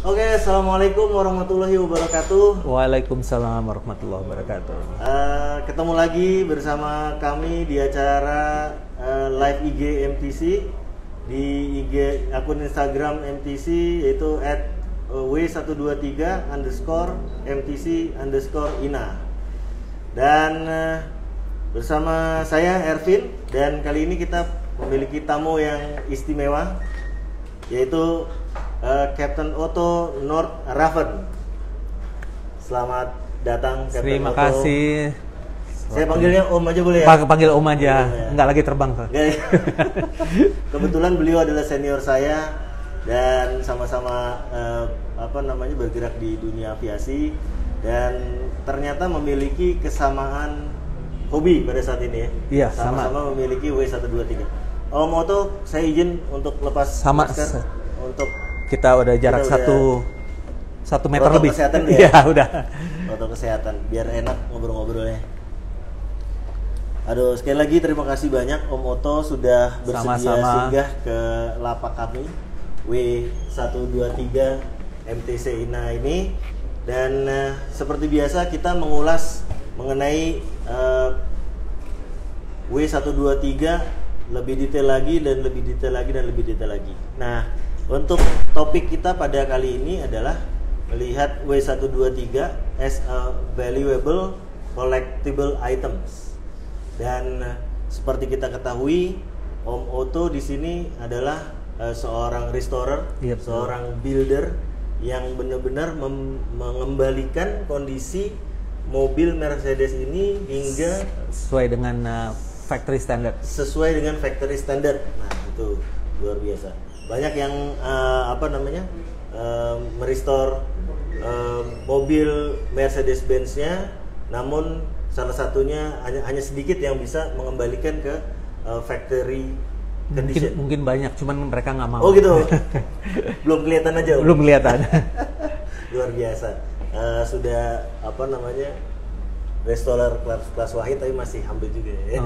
Oke, assalamualaikum warahmatullahi wabarakatuh. Waalaikumsalam warahmatullahi wabarakatuh. Ketemu lagi bersama kami di acara live IG MTC di IG akun Instagram MTC yaitu @w123_MTC_INA. Dan bersama saya Ervin, dan kali ini kita memiliki tamu yang istimewa yaitu Captain Otto Noordraven. Selamat datang Captain Terima Otto. kasih. Saya panggilnya Om aja boleh ya? Panggil Om aja, nggak lagi terbang. Kebetulan beliau adalah senior saya dan sama-sama bergerak di dunia aviasi, dan ternyata memiliki kesamaan hobi pada saat ini ya. Iya, sama-sama memiliki W123. Om Otto, saya izin untuk lepas masker untuk kita udah jarak satu meter lebih. Kesehatan ya, udah. Protokol kesehatan biar enak ngobrol-ngobrolnya. Aduh, sekali lagi terima kasih banyak Om Otto sudah bersedia singgah ke lapak kami W123 MTC INA ini. Dan seperti biasa kita mengulas mengenai W123 lebih detail lagi dan lebih detail lagi dan lebih detail lagi. Nah, untuk topik kita pada kali ini adalah melihat W123 as a valuable collectible items. Dan seperti kita ketahui, Om Otto di sini adalah seorang restorer, seorang builder yang benar-benar mengembalikan kondisi mobil Mercedes ini hingga sesuai dengan factory standard. Sesuai dengan factory standard. Nah, itu luar biasa. Banyak yang merestore mobil Mercedes-Benz-nya, namun salah satunya hanya sedikit yang bisa mengembalikan ke factory condition. Mungkin banyak, cuman mereka nggak mau. Oh gitu. Belum kelihatan aja. Belum kelihatan. Luar biasa. Sudah restorer kelas wahid tapi masih humble juga ya.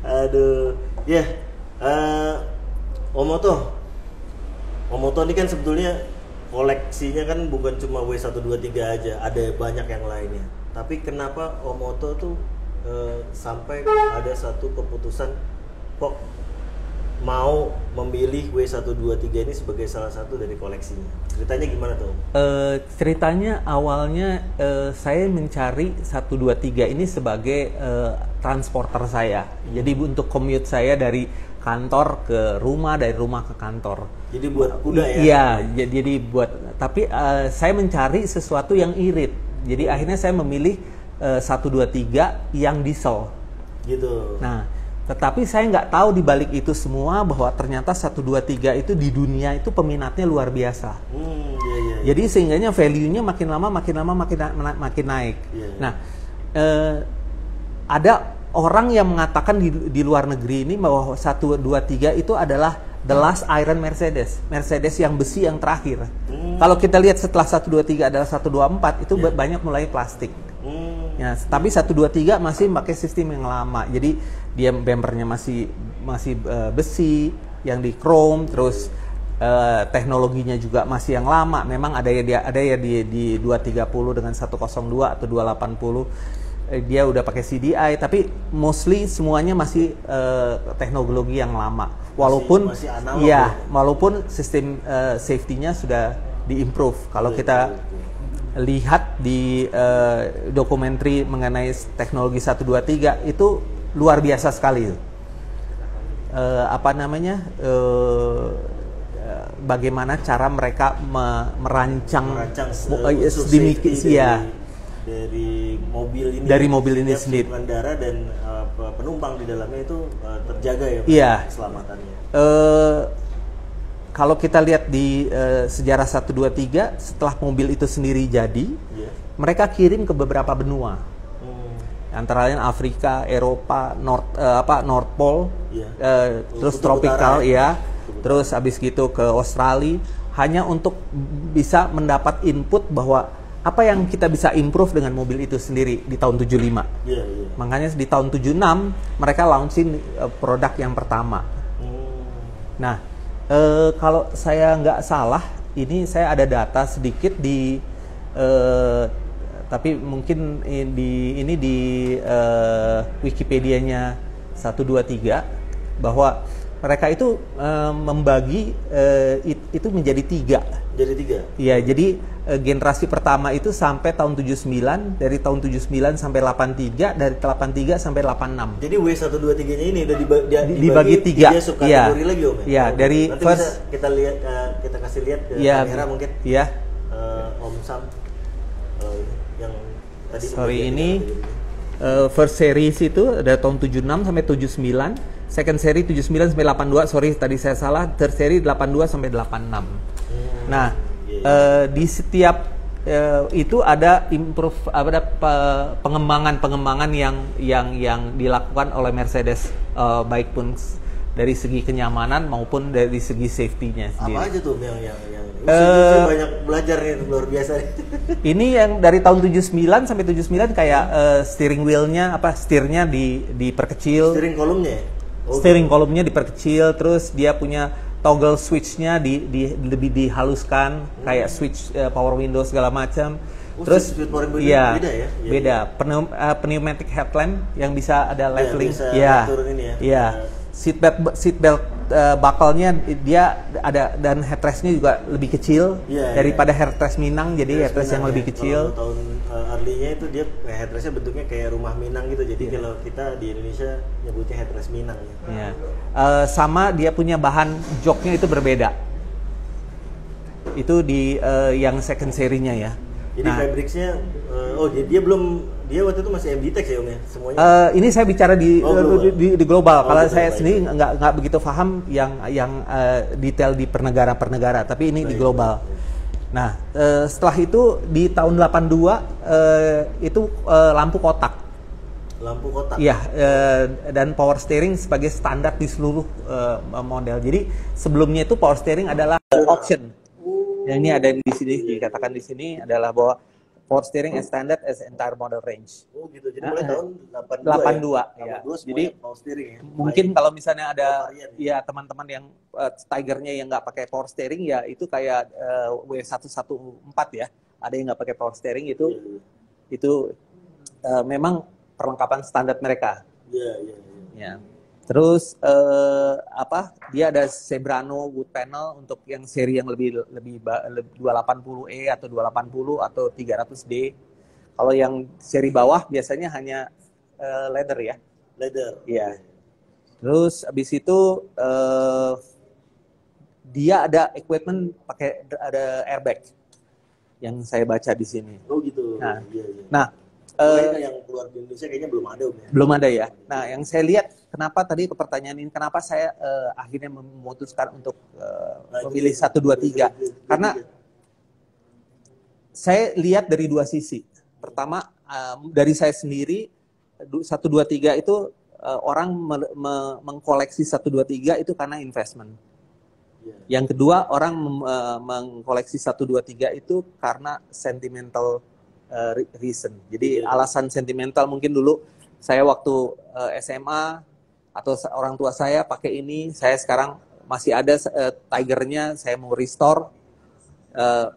Aduh, ya. Om Otto ini kan sebetulnya koleksinya kan bukan cuma W123 aja, ada banyak yang lainnya. Tapi kenapa Om Otto tuh sampai ada satu keputusan kok mau memilih W123 ini sebagai salah satu dari koleksinya? Ceritanya gimana tuh? Ceritanya awalnya saya mencari 123 ini sebagai transporter saya. Jadi untuk commute saya dari kantor ke rumah, dari rumah ke kantor. Jadi buat kuda ya? Iya, jadi buat. Tapi saya mencari sesuatu yang irit. Jadi akhirnya saya memilih 123 yang diesel. Gitu. Nah, tetapi saya nggak tahu di balik itu semua bahwa ternyata 123 itu di dunia itu peminatnya luar biasa. Iya. Jadi sehingganya value-nya makin lama makin naik. Iya. Nah, ada orang yang mengatakan di luar negeri ini bahwa 123 itu adalah the last iron Mercedes yang besi yang terakhir. Kalau kita lihat setelah 123 adalah 124 itu banyak mulai plastik. Ya, tapi 123 masih pakai sistem yang lama. Jadi dia bempernya masih besi yang di chrome, terus teknologinya juga masih yang lama. Memang ada ya di 230 dengan 102 atau 280. Dia udah pakai CDI, tapi mostly semuanya masih teknologi yang lama. Walaupun masih analog, walaupun sistem safety-nya sudah diimprove. Kalau kita lihat di dokumenter mengenai teknologi 123 itu luar biasa sekali. Bagaimana cara mereka merancang sedemikian dari mobil ini sendiri, pengendara dan penumpang di dalamnya itu terjaga ya, keselamatannya. Kalau kita lihat di sejarah 123, setelah mobil itu sendiri jadi, mereka kirim ke beberapa benua, antara lain Afrika, Eropa, North Pole, terus tropical terus habis gitu ke Australia, hanya untuk bisa mendapat input bahwa apa yang kita bisa improve dengan mobil itu sendiri di tahun 75. Makanya di tahun 76 mereka launching produk yang pertama. Nah, kalau saya nggak salah ini saya ada data sedikit di tapi mungkin di Wikipedia-nya 123 bahwa mereka itu membagi itu menjadi 3. Jadi 3. Iya, jadi generasi pertama itu sampai tahun 79, dari tahun 79 sampai 83, dari 83 sampai 86. Jadi W123-nya ini udah dibagi 3 subkategori lagi Om ya? Iya, dari nanti first bisa kita lihat, kita kasih lihat ke kamera mungkin. Iya. Om Sam yang tadi ini first series itu ada tahun 76 sampai 79, second seri 79 sampai 82, sorry tadi saya salah, third seri 82 sampai 86. Nah, di setiap itu ada pengembangan yang dilakukan oleh Mercedes, baik pun dari segi kenyamanan maupun dari segi safety-nya sendiri. Apa aja tuh yang saya banyak belajar nih, luar biasa. Ini yang dari tahun 79 sampai 79 kayak steering wheel-nya setirnya diperkecil. Steering column-nya. Steering column-nya diperkecil, terus dia punya toggle switch-nya lebih dihaluskan, kayak switch power window segala macam. Terus iya, beda ya? Beda. Pneumatic headlamp yang bisa ada leveling. Iya. Iya. Seatbelt buckle-nya dia ada, dan headrest-nya juga lebih kecil daripada headrest Minang, jadi headrest yang lebih kecil. Kalau tahun early-nya itu dia headrest-nya bentuknya kayak rumah Minang gitu, jadi kalau kita di Indonesia nyebutnya headrest Minang. Iya. Sama dia punya bahan joknya itu berbeda. Itu di yang second serinya ya. Jadi fabrics-nya, dia waktu itu masih MDTEX ya Om ya semuanya? Ini saya bicara di global. Kalau saya global, sendiri nggak begitu paham yang detail di per negara, tapi ini di global. Nah, setelah itu di tahun 82 itu lampu kotak. Lampu kotak? Iya, dan power steering sebagai standar di seluruh model. Jadi sebelumnya itu power steering adalah option. Yang ini ada di sini, dikatakan di sini adalah bahwa power steering as standard as entire model range. Oh gitu. Jadi mulai tahun 82 ya. Jadi power steering ya. Mungkin kalau misalnya ada ya teman-teman yang Tiger-nya yang nggak pakai power steering ya itu kayak W114 ya. Ada yang nggak pakai power steering itu memang perlengkapan standar mereka. Iya. Terus dia ada Zebrano wood panel untuk yang seri yang lebih 280E atau 280 atau 300D. Kalau yang seri bawah biasanya hanya leather ya. Leather. Iya. Terus abis itu dia ada equipment pakai ada airbag yang saya baca di sini. Oh gitu. Nah, yang keluar di Indonesia kayaknya belum ada Om ya? Belum ada ya. Nah, yang saya lihat kenapa tadi pertanyaan ini, kenapa saya akhirnya memutuskan untuk memilih 123? Karena saya lihat dari dua sisi. Pertama, dari saya sendiri 123 itu orang mengkoleksi 123 itu karena investment. Yang kedua, orang mengkoleksi 123 itu karena sentimental reason. Jadi alasan sentimental, mungkin dulu saya waktu SMA atau orang tua saya pakai ini, saya sekarang masih ada Tiger-nya, saya mau restore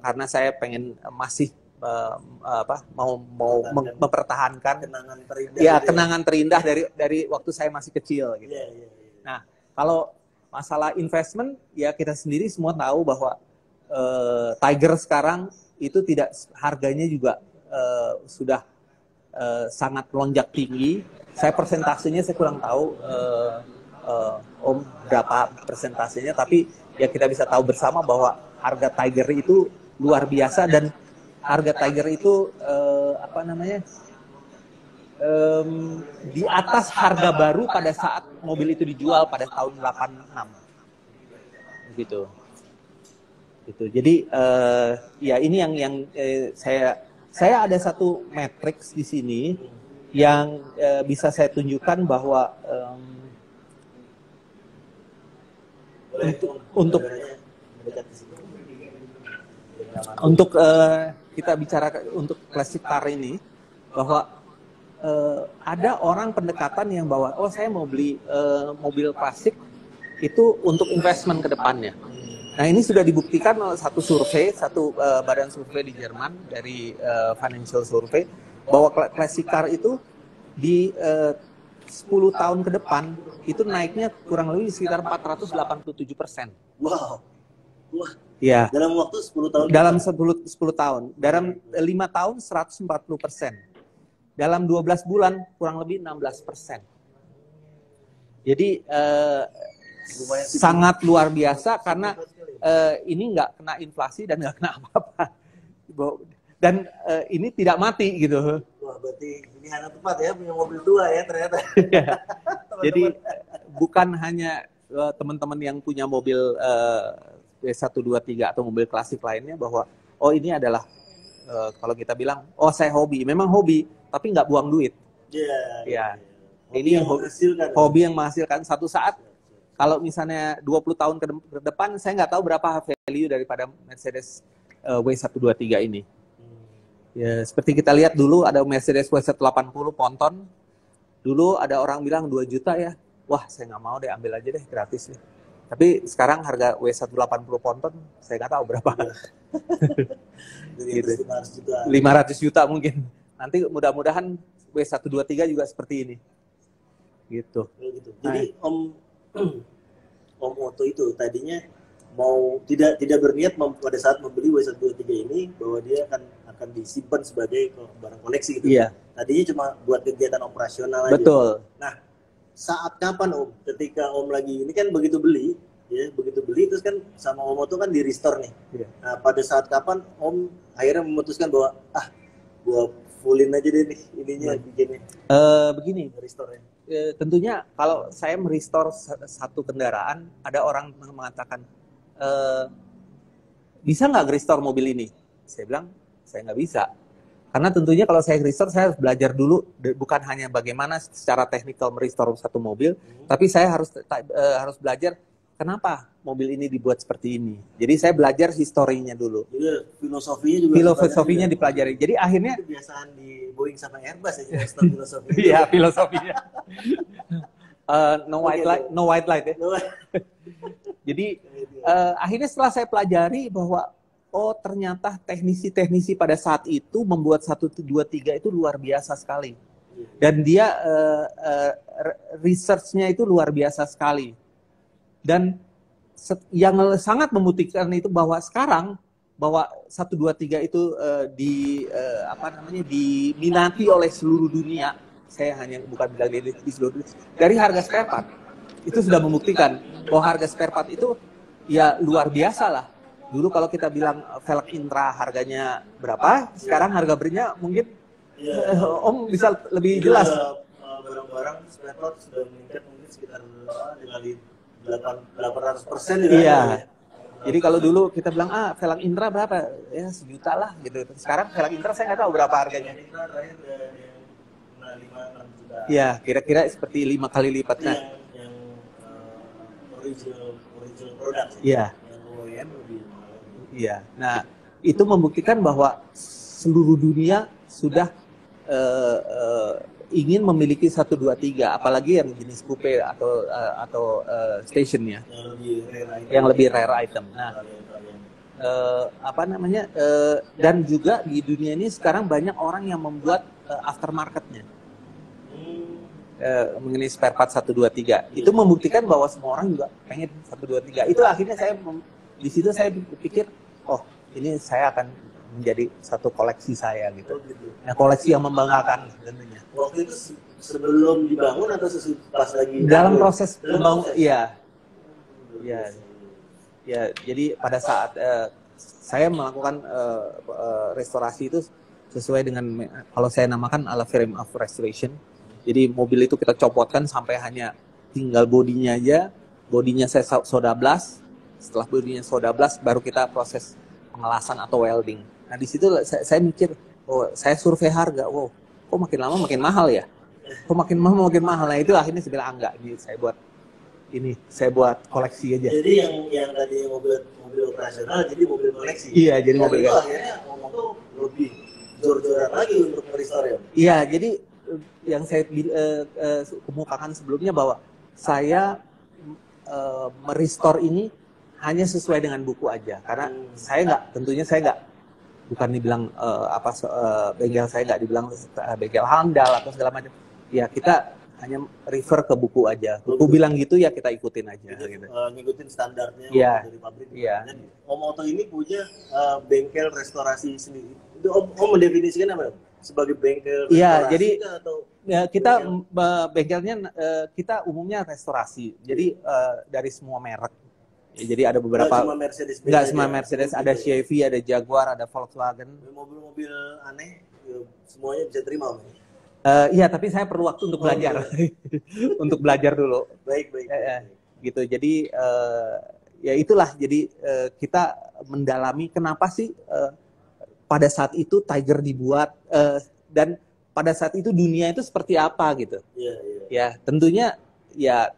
karena saya pengen masih mau mempertahankan kenangan terindah. Ya, kenangan terindah dari waktu saya masih kecil gitu. Nah, kalau masalah investment ya kita sendiri semua tahu bahwa Tiger sekarang itu tidak, harganya juga sudah sangat melonjak tinggi. Saya persentasenya saya kurang tahu Om berapa persentasenya, tapi ya kita bisa tahu bersama bahwa harga Tiger itu luar biasa, dan harga Tiger itu di atas harga baru pada saat mobil itu dijual pada tahun 86 gitu. Jadi ya ini yang saya ada satu matriks di sini yang bisa saya tunjukkan bahwa untuk kita bicara untuk classic car ini, bahwa ada orang pendekatan yang bahwa saya mau beli mobil klasik itu untuk investment ke depannya. Nah, ini sudah dibuktikan oleh satu survei, badan survei di Jerman dari Financial Survey, bahwa classic car itu di 10 tahun ke depan itu naiknya kurang lebih sekitar 487%. Wow. Wah. Ya. Dalam waktu 10 tahun. Dalam 10 tahun. Dalam 5 tahun 140%. Dalam 12 bulan kurang lebih 16%. Jadi sangat luar biasa karena ini nggak kena inflasi dan nggak kena apa-apa. Dan ini tidak mati gitu. Wah, berarti ini hanya tepat ya punya mobil tua ya ternyata. Jadi bukan hanya teman-teman yang punya mobil W123 atau mobil klasik lainnya bahwa oh ini adalah kalau kita bilang oh saya hobi, memang hobi tapi nggak buang duit. Iya. Ini yang hobi yang menghasilkan satu saat. Kalau misalnya 20 tahun ke depan saya nggak tahu berapa value daripada Mercedes W123 ini. Ya, seperti kita lihat dulu ada Mercedes W180 ponton. Dulu ada orang bilang 2 juta ya. Wah, saya nggak mau deh, ambil aja deh gratis nih. Tapi sekarang harga W180 ponton saya nggak tahu berapa. Gitu. 500 juta mungkin. Nanti mudah-mudahan W123 juga seperti ini. Gitu. Jadi Om Otto itu tadinya mau tidak berniat pada saat membeli W123 ini bahwa dia akan disimpan sebagai barang koleksi gitu. Iya. Tadinya cuma buat kegiatan operasional aja. Betul. Nah, saat kapan Om? Ketika Om lagi ini kan begitu beli terus kan sama Om Otto kan di restore nih. Iya. Nah, pada saat kapan Om akhirnya memutuskan bahwa gua fullin aja deh nih ininya bikinnya. Begini. Restore-nya. Tentunya kalau saya merestore satu kendaraan, ada orang mengatakan bisa nggak restore mobil ini? Saya bilang saya nggak bisa, karena tentunya kalau saya restore saya harus belajar dulu, bukan hanya bagaimana secara teknikal merestore satu mobil, tapi saya harus belajar kenapa mobil ini dibuat seperti ini. Jadi saya belajar historinya dulu. Jadi filosofinya juga dipelajari. Jadi akhirnya kebiasaan di Boeing sama Airbus ya, filosofinya. Iya, filosofinya. No white light ya. Jadi akhirnya setelah saya pelajari bahwa oh ternyata teknisi-teknisi pada saat itu membuat 123 itu luar biasa sekali. Dan dia research-nya itu luar biasa sekali. Dan yang sangat membuktikan itu bahwa sekarang bahwa 123 itu diminati oleh seluruh dunia. Saya hanya bukan bilang di seluruh dunia. Dari harga spare part itu sudah membuktikan bahwa harga spare part itu ya luar biasa lah. Dulu kalau kita bilang velg Intra harganya berapa, sekarang harga berinya mungkin Om bisa lebih jelas. Barang-barang spare part sudah meningkat mungkin sekitar 800% Iya. Jadi kalau dulu kita bilang velg Intra berapa? Ya 1 juta lah gitu. Sekarang velg Intra saya nggak tahu berapa harganya. Iya, kira-kira seperti 5 kali lipatnya. Yang original product. Iya. Iya. Nah, itu membuktikan bahwa seluruh dunia sudah ingin memiliki 123, apalagi yang jenis coupe atau stationnya, yang lebih rare item. Nah, dan juga di dunia ini sekarang banyak orang yang membuat aftermarketnya mengenai spare part 123. Itu membuktikan bahwa semua orang juga pengen 123. Itu akhirnya di situ saya berpikir, oh ini saya akan menjadi satu koleksi saya gitu. Nah, koleksi yang membanggakan tentunya. Waktu itu sebelum dibangun atau pas lagi dalam proses membangun? Iya. Jadi pada saat saya melakukan restorasi itu sesuai dengan kalau saya namakan ala frame of restoration. Jadi mobil itu kita copotkan sampai hanya tinggal bodinya aja. Bodinya saya soda blast. Setelah bodinya soda blast baru kita proses pengelasan atau welding. Nah di situ saya mikir, oh saya survei harga, wow, kok makin lama makin mahal ya? Kok makin mahal? Nah itu akhirnya saya bilang enggak, saya buat koleksi aja. Jadi yang tadi mobil operasional jadi mobil koleksi. Iya, jadi mobil koleksi. Akhirnya ngomong tuh lebih jor-joran lagi untuk merestore ya. Iya, jadi yang saya kemukakan sebelumnya bahwa saya merestore ini hanya sesuai dengan buku aja. Karena tentunya saya nggak, bukan dibilang bengkel saya nggak dibilang bengkel handal atau segala macam. Ya kita hanya refer ke buku aja. Buku bilang gitu ya kita ikutin aja. Gitu. Ngikutin standarnya dari pabrik. Dan Om Oto ini punya bengkel restorasi sendiri. Itu Om mendefinisikan apa? Sebagai bengkel restorasi? Iya, jadi atau kita bengkelnya kita umumnya restorasi. Jadi dari semua merek. Jadi ada beberapa. Nggak semua Mercedes, ada Chevy, ada Jaguar, ada Volkswagen. Mobil-mobil aneh semuanya bisa terima Om? Iya, tapi saya perlu waktu untuk belajar, untuk belajar dulu. Baik. Gitu. Jadi ya itulah. Jadi kita mendalami kenapa sih pada saat itu Tiger dibuat dan pada saat itu dunia itu seperti apa gitu. Ya tentunya ya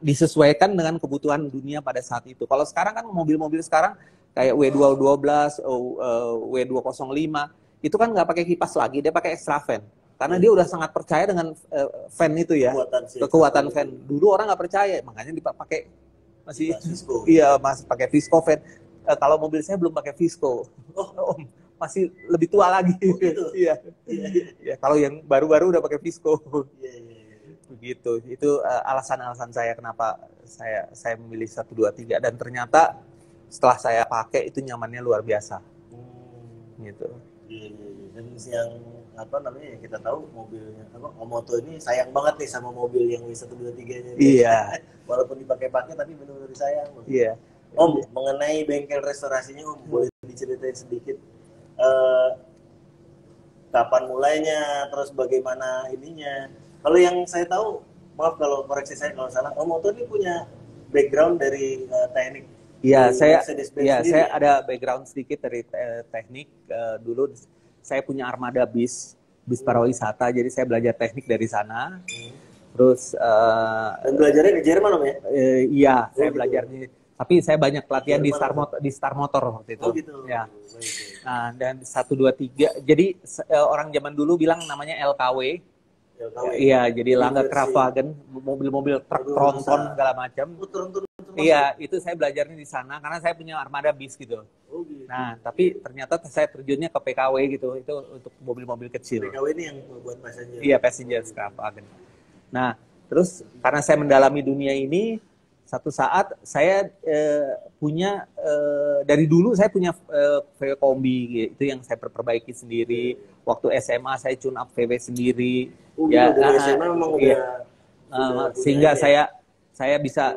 disesuaikan dengan kebutuhan dunia pada saat itu. Kalau sekarang kan mobil-mobil sekarang kayak W212, W205 itu kan nggak pakai kipas lagi, dia pakai extra fan. Karena dia udah sangat percaya dengan fan itu ya, kekuatan fan. Dulu orang nggak percaya, makanya dipakai masih pakai Visco fan. Kalau mobil saya belum pakai Visco, masih lebih tua lagi. Iya. Kalau yang baru-baru udah pakai Visco. Begitu. Itu alasan-alasan saya kenapa saya memilih 123 dan ternyata setelah saya pakai itu nyamannya luar biasa. Gitu. Dan yang kita tahu mobilnya Om Oto ini sayang banget nih sama mobil yang W123-nya. Iya. Walaupun dipakai-pakai tapi benar-benar sayang. Iya. Om, mengenai bengkel restorasinya Om, boleh diceritain sedikit kapan mulainya, terus bagaimana ininya. Kalau yang saya tahu, maaf kalau koreksi saya kalau salah, Om Oto ini punya background dari teknik. Iya, saya ada background sedikit dari teknik. Dulu saya punya armada bis pariwisata, jadi saya belajar teknik dari sana. Terus dan belajarnya di Jerman Om ya? Iya, saya belajarnya. Tapi saya banyak pelatihan di Star Motor waktu itu. Gitu. Ya. Nah, dan 123. Jadi orang zaman dulu bilang namanya LKW. Iya, jadi Langer Kraftwagen, mobil-mobil truk tronton segala macam. Iya, itu saya belajarnya di sana karena saya punya armada bis gitu. Nah, tapi ternyata saya terjunnya ke PKW gitu, itu untuk mobil-mobil kecil. PKW ini yang buat passenger. Iya, passenger Kraftwagen. Nah, terus karena saya mendalami dunia ini, satu saat saya punya dari dulu saya punya VW kombi, itu yang saya perbaiki sendiri. Waktu SMA saya tune up VW sendiri. Dari SMA memang sehingga saya bisa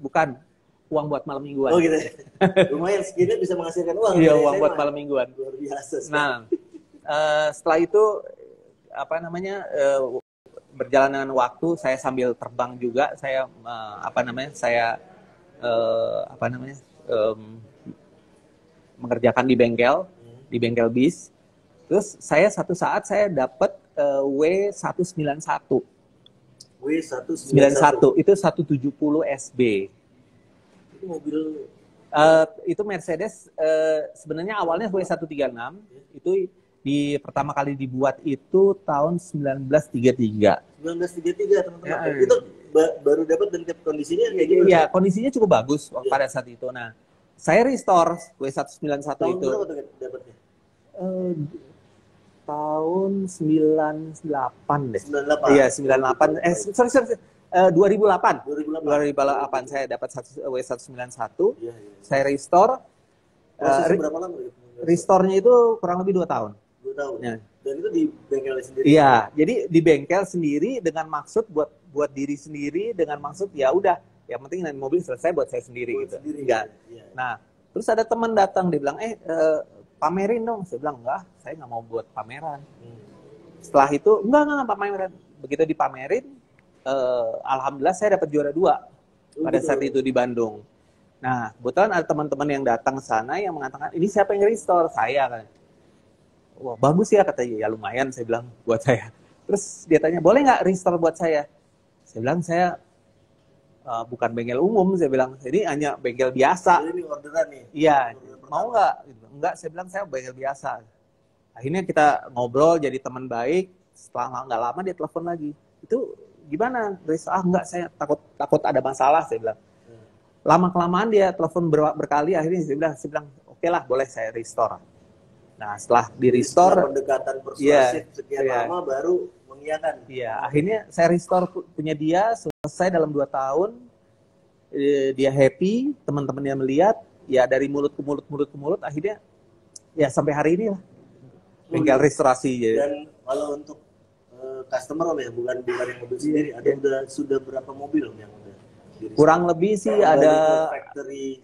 bukan uang buat malam mingguan. Gitu. Lumayan skillnya bisa menghasilkan uang. Iya, uang buat malam mingguan. Luar biasa. Nah, setelah itu berjalan dengan waktu, saya sambil terbang juga, saya mengerjakan di bengkel bis. Terus satu saat saya dapat W191. W191 itu 170 SB. Itu mobil itu Mercedes sebenarnya awalnya W136 itu pertama kali dibuat itu tahun 1933. 1933 teman-teman. Itu baru dapat dan kondisinya kayak gimana? Iya, kondisinya cukup bagus pada saat itu. Nah, saya restore W191 tahun itu. Tahun berapa dapatnya? Tahun 98 deh. 98. Iya, 98. Sorry. 2008 saya dapat W191. Iya. Saya restore. Prosesnya berapa lama? Restore-nya itu kurang lebih 2 tahun. 2 tahun. Ya. Dan itu di bengkel sendiri. Iya, jadi di bengkel sendiri dengan maksud buat diri sendiri, dengan maksud ya udah, yang penting nanti mobil selesai buat saya sendiri gitu. Enggak. Ya. Nah, terus ada teman datang dia bilang, pamerin dong. Saya bilang enggak, saya nggak mau buat pameran. Setelah itu enggak pameran. Begitu dipamerin, alhamdulillah saya dapat juara 2 pada saat itu di Bandung. Nah, kebetulan ada teman-teman yang datang ke sana yang mengatakan, ini siapa yang restore? Saya kan. Wah, bagus ya katanya. Ya lumayan, saya bilang buat saya. Terus dia tanya, boleh nggak restore buat saya? Saya bilang, saya bukan bengkel umum, saya bilang. Ini hanya bengkel biasa. Jadi ini orderan nih? Iya, mau nggak? Enggak, saya bilang saya bengkel biasa. Akhirnya kita ngobrol, jadi teman baik. Setelah nggak lama dia telepon lagi. Itu gimana? Enggak, saya takut ada masalah, saya bilang. lama-kelamaan dia telepon berkali, akhirnya saya bilang oke lah, boleh saya restore. Nah, setelah di restore, pendekatan persuasif sekian lama baru mengiyakan. Iya, akhirnya saya restore punya dia, selesai dalam 2 tahun. Dia happy, teman-temannya melihat, ya dari mulut ke mulut, akhirnya ya sampai hari ini lah. Bengkel restorasi. Dan kalau untuk customer Om ya, bukan yang mobil sendiri, ada sudah berapa mobil Om yang udah di-restore? Kurang lebih sih ada 30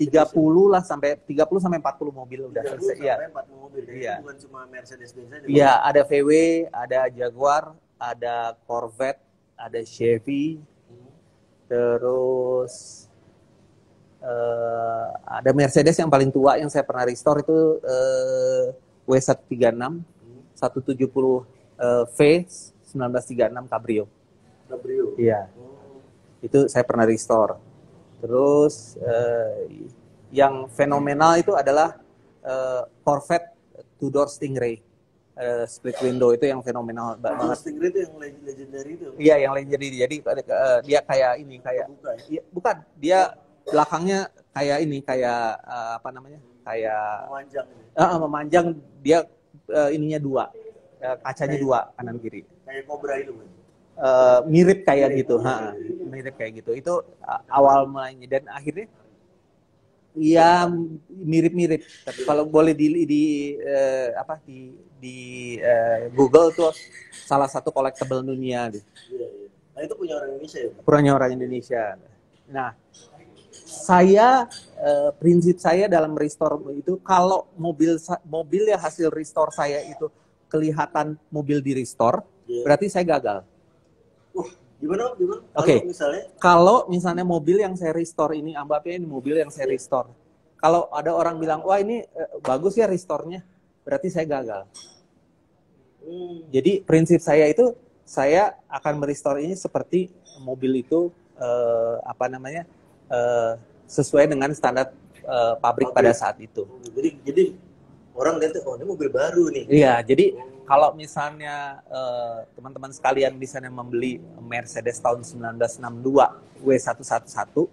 sampai 40 mobil udah selesai. Iya. 40 mobil. Iya. Bukan cuma Mercedes-Benz saja. Iya, ada VW, ada Jaguar, ada Corvette, ada Chevy, terus ada Mercedes yang paling tua yang saya pernah restore itu W136 170 V 1936 Cabrio. Iya. Itu saya pernah restore. Terus yang fenomenal itu adalah Corvette Tudor Stingray. Split window itu yang fenomenal banget. Stingray itu yang legendary itu. Iya, yang legendary. Jadi dia kayak ini, kayak ya, bukan, dia belakangnya kayak ini, kayak apa namanya? Kayak memanjang. Memanjang, dia ininya 2. Kacanya 2 kanan kiri. Kayak Cobra itu kan. Mirip kayak gitu, mirip kayak gitu. Itu awal mulainya, dan akhirnya ya mirip-mirip. Tapi kalau boleh di Google tuh salah satu collectible dunia gitu. Iya. Nah, itu punya orang Indonesia ya? Punya orang Indonesia. Nah, saya prinsip saya dalam restore itu, kalau mobil yang hasil restore saya itu kelihatan mobil di restore, berarti saya gagal. Gimana? Oke. Kalau misalnya mobil yang saya restore ini, anggapnya ini mobil yang saya restore. Kalau ada orang bilang, wah ini bagus ya restore-nya, berarti saya gagal. Jadi prinsip saya itu, saya akan merestore ini seperti mobil itu sesuai dengan standar pabrik pada saat itu. Jadi orang lihat, oh ini mobil baru nih. Iya, jadi kalau misalnya teman-teman sekalian misalnya membeli Mercedes tahun 1962 W111,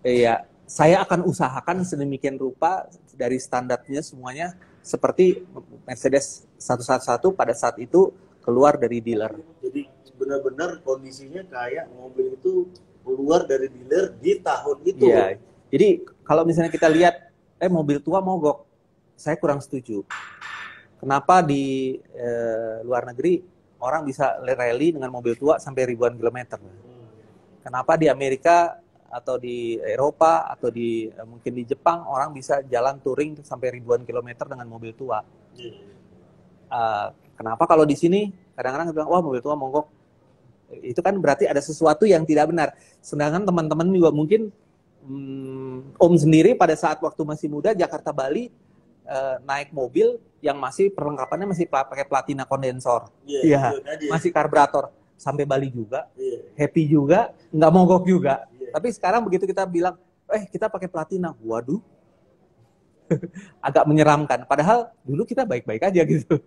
ya saya akan usahakan sedemikian rupa dari standarnya semuanya seperti Mercedes 111 pada saat itu keluar dari dealer. Jadi benar-benar kondisinya kayak mobil itu keluar dari dealer di tahun itu. Iya. Jadi kalau misalnya kita lihat mobil tua mogok, saya kurang setuju. Kenapa di luar negeri orang bisa rally dengan mobil tua sampai ribuan kilometer? Kenapa di Amerika atau di Eropa atau mungkin di Jepang orang bisa jalan touring sampai ribuan kilometer dengan mobil tua? Kenapa kalau di sini kadang-kadang bilang, wah mobil tua mogok? Itu kan berarti ada sesuatu yang tidak benar. Sedangkan teman-teman juga mungkin Om sendiri pada saat waktu masih muda Jakarta Bali naik mobil yang masih perlengkapannya masih pakai platina kondensor, masih karburator, sampai Bali juga, happy juga, nggak mogok juga. Tapi sekarang begitu kita bilang, kita pakai platina, waduh, agak menyeramkan. Padahal dulu kita baik-baik aja gitu.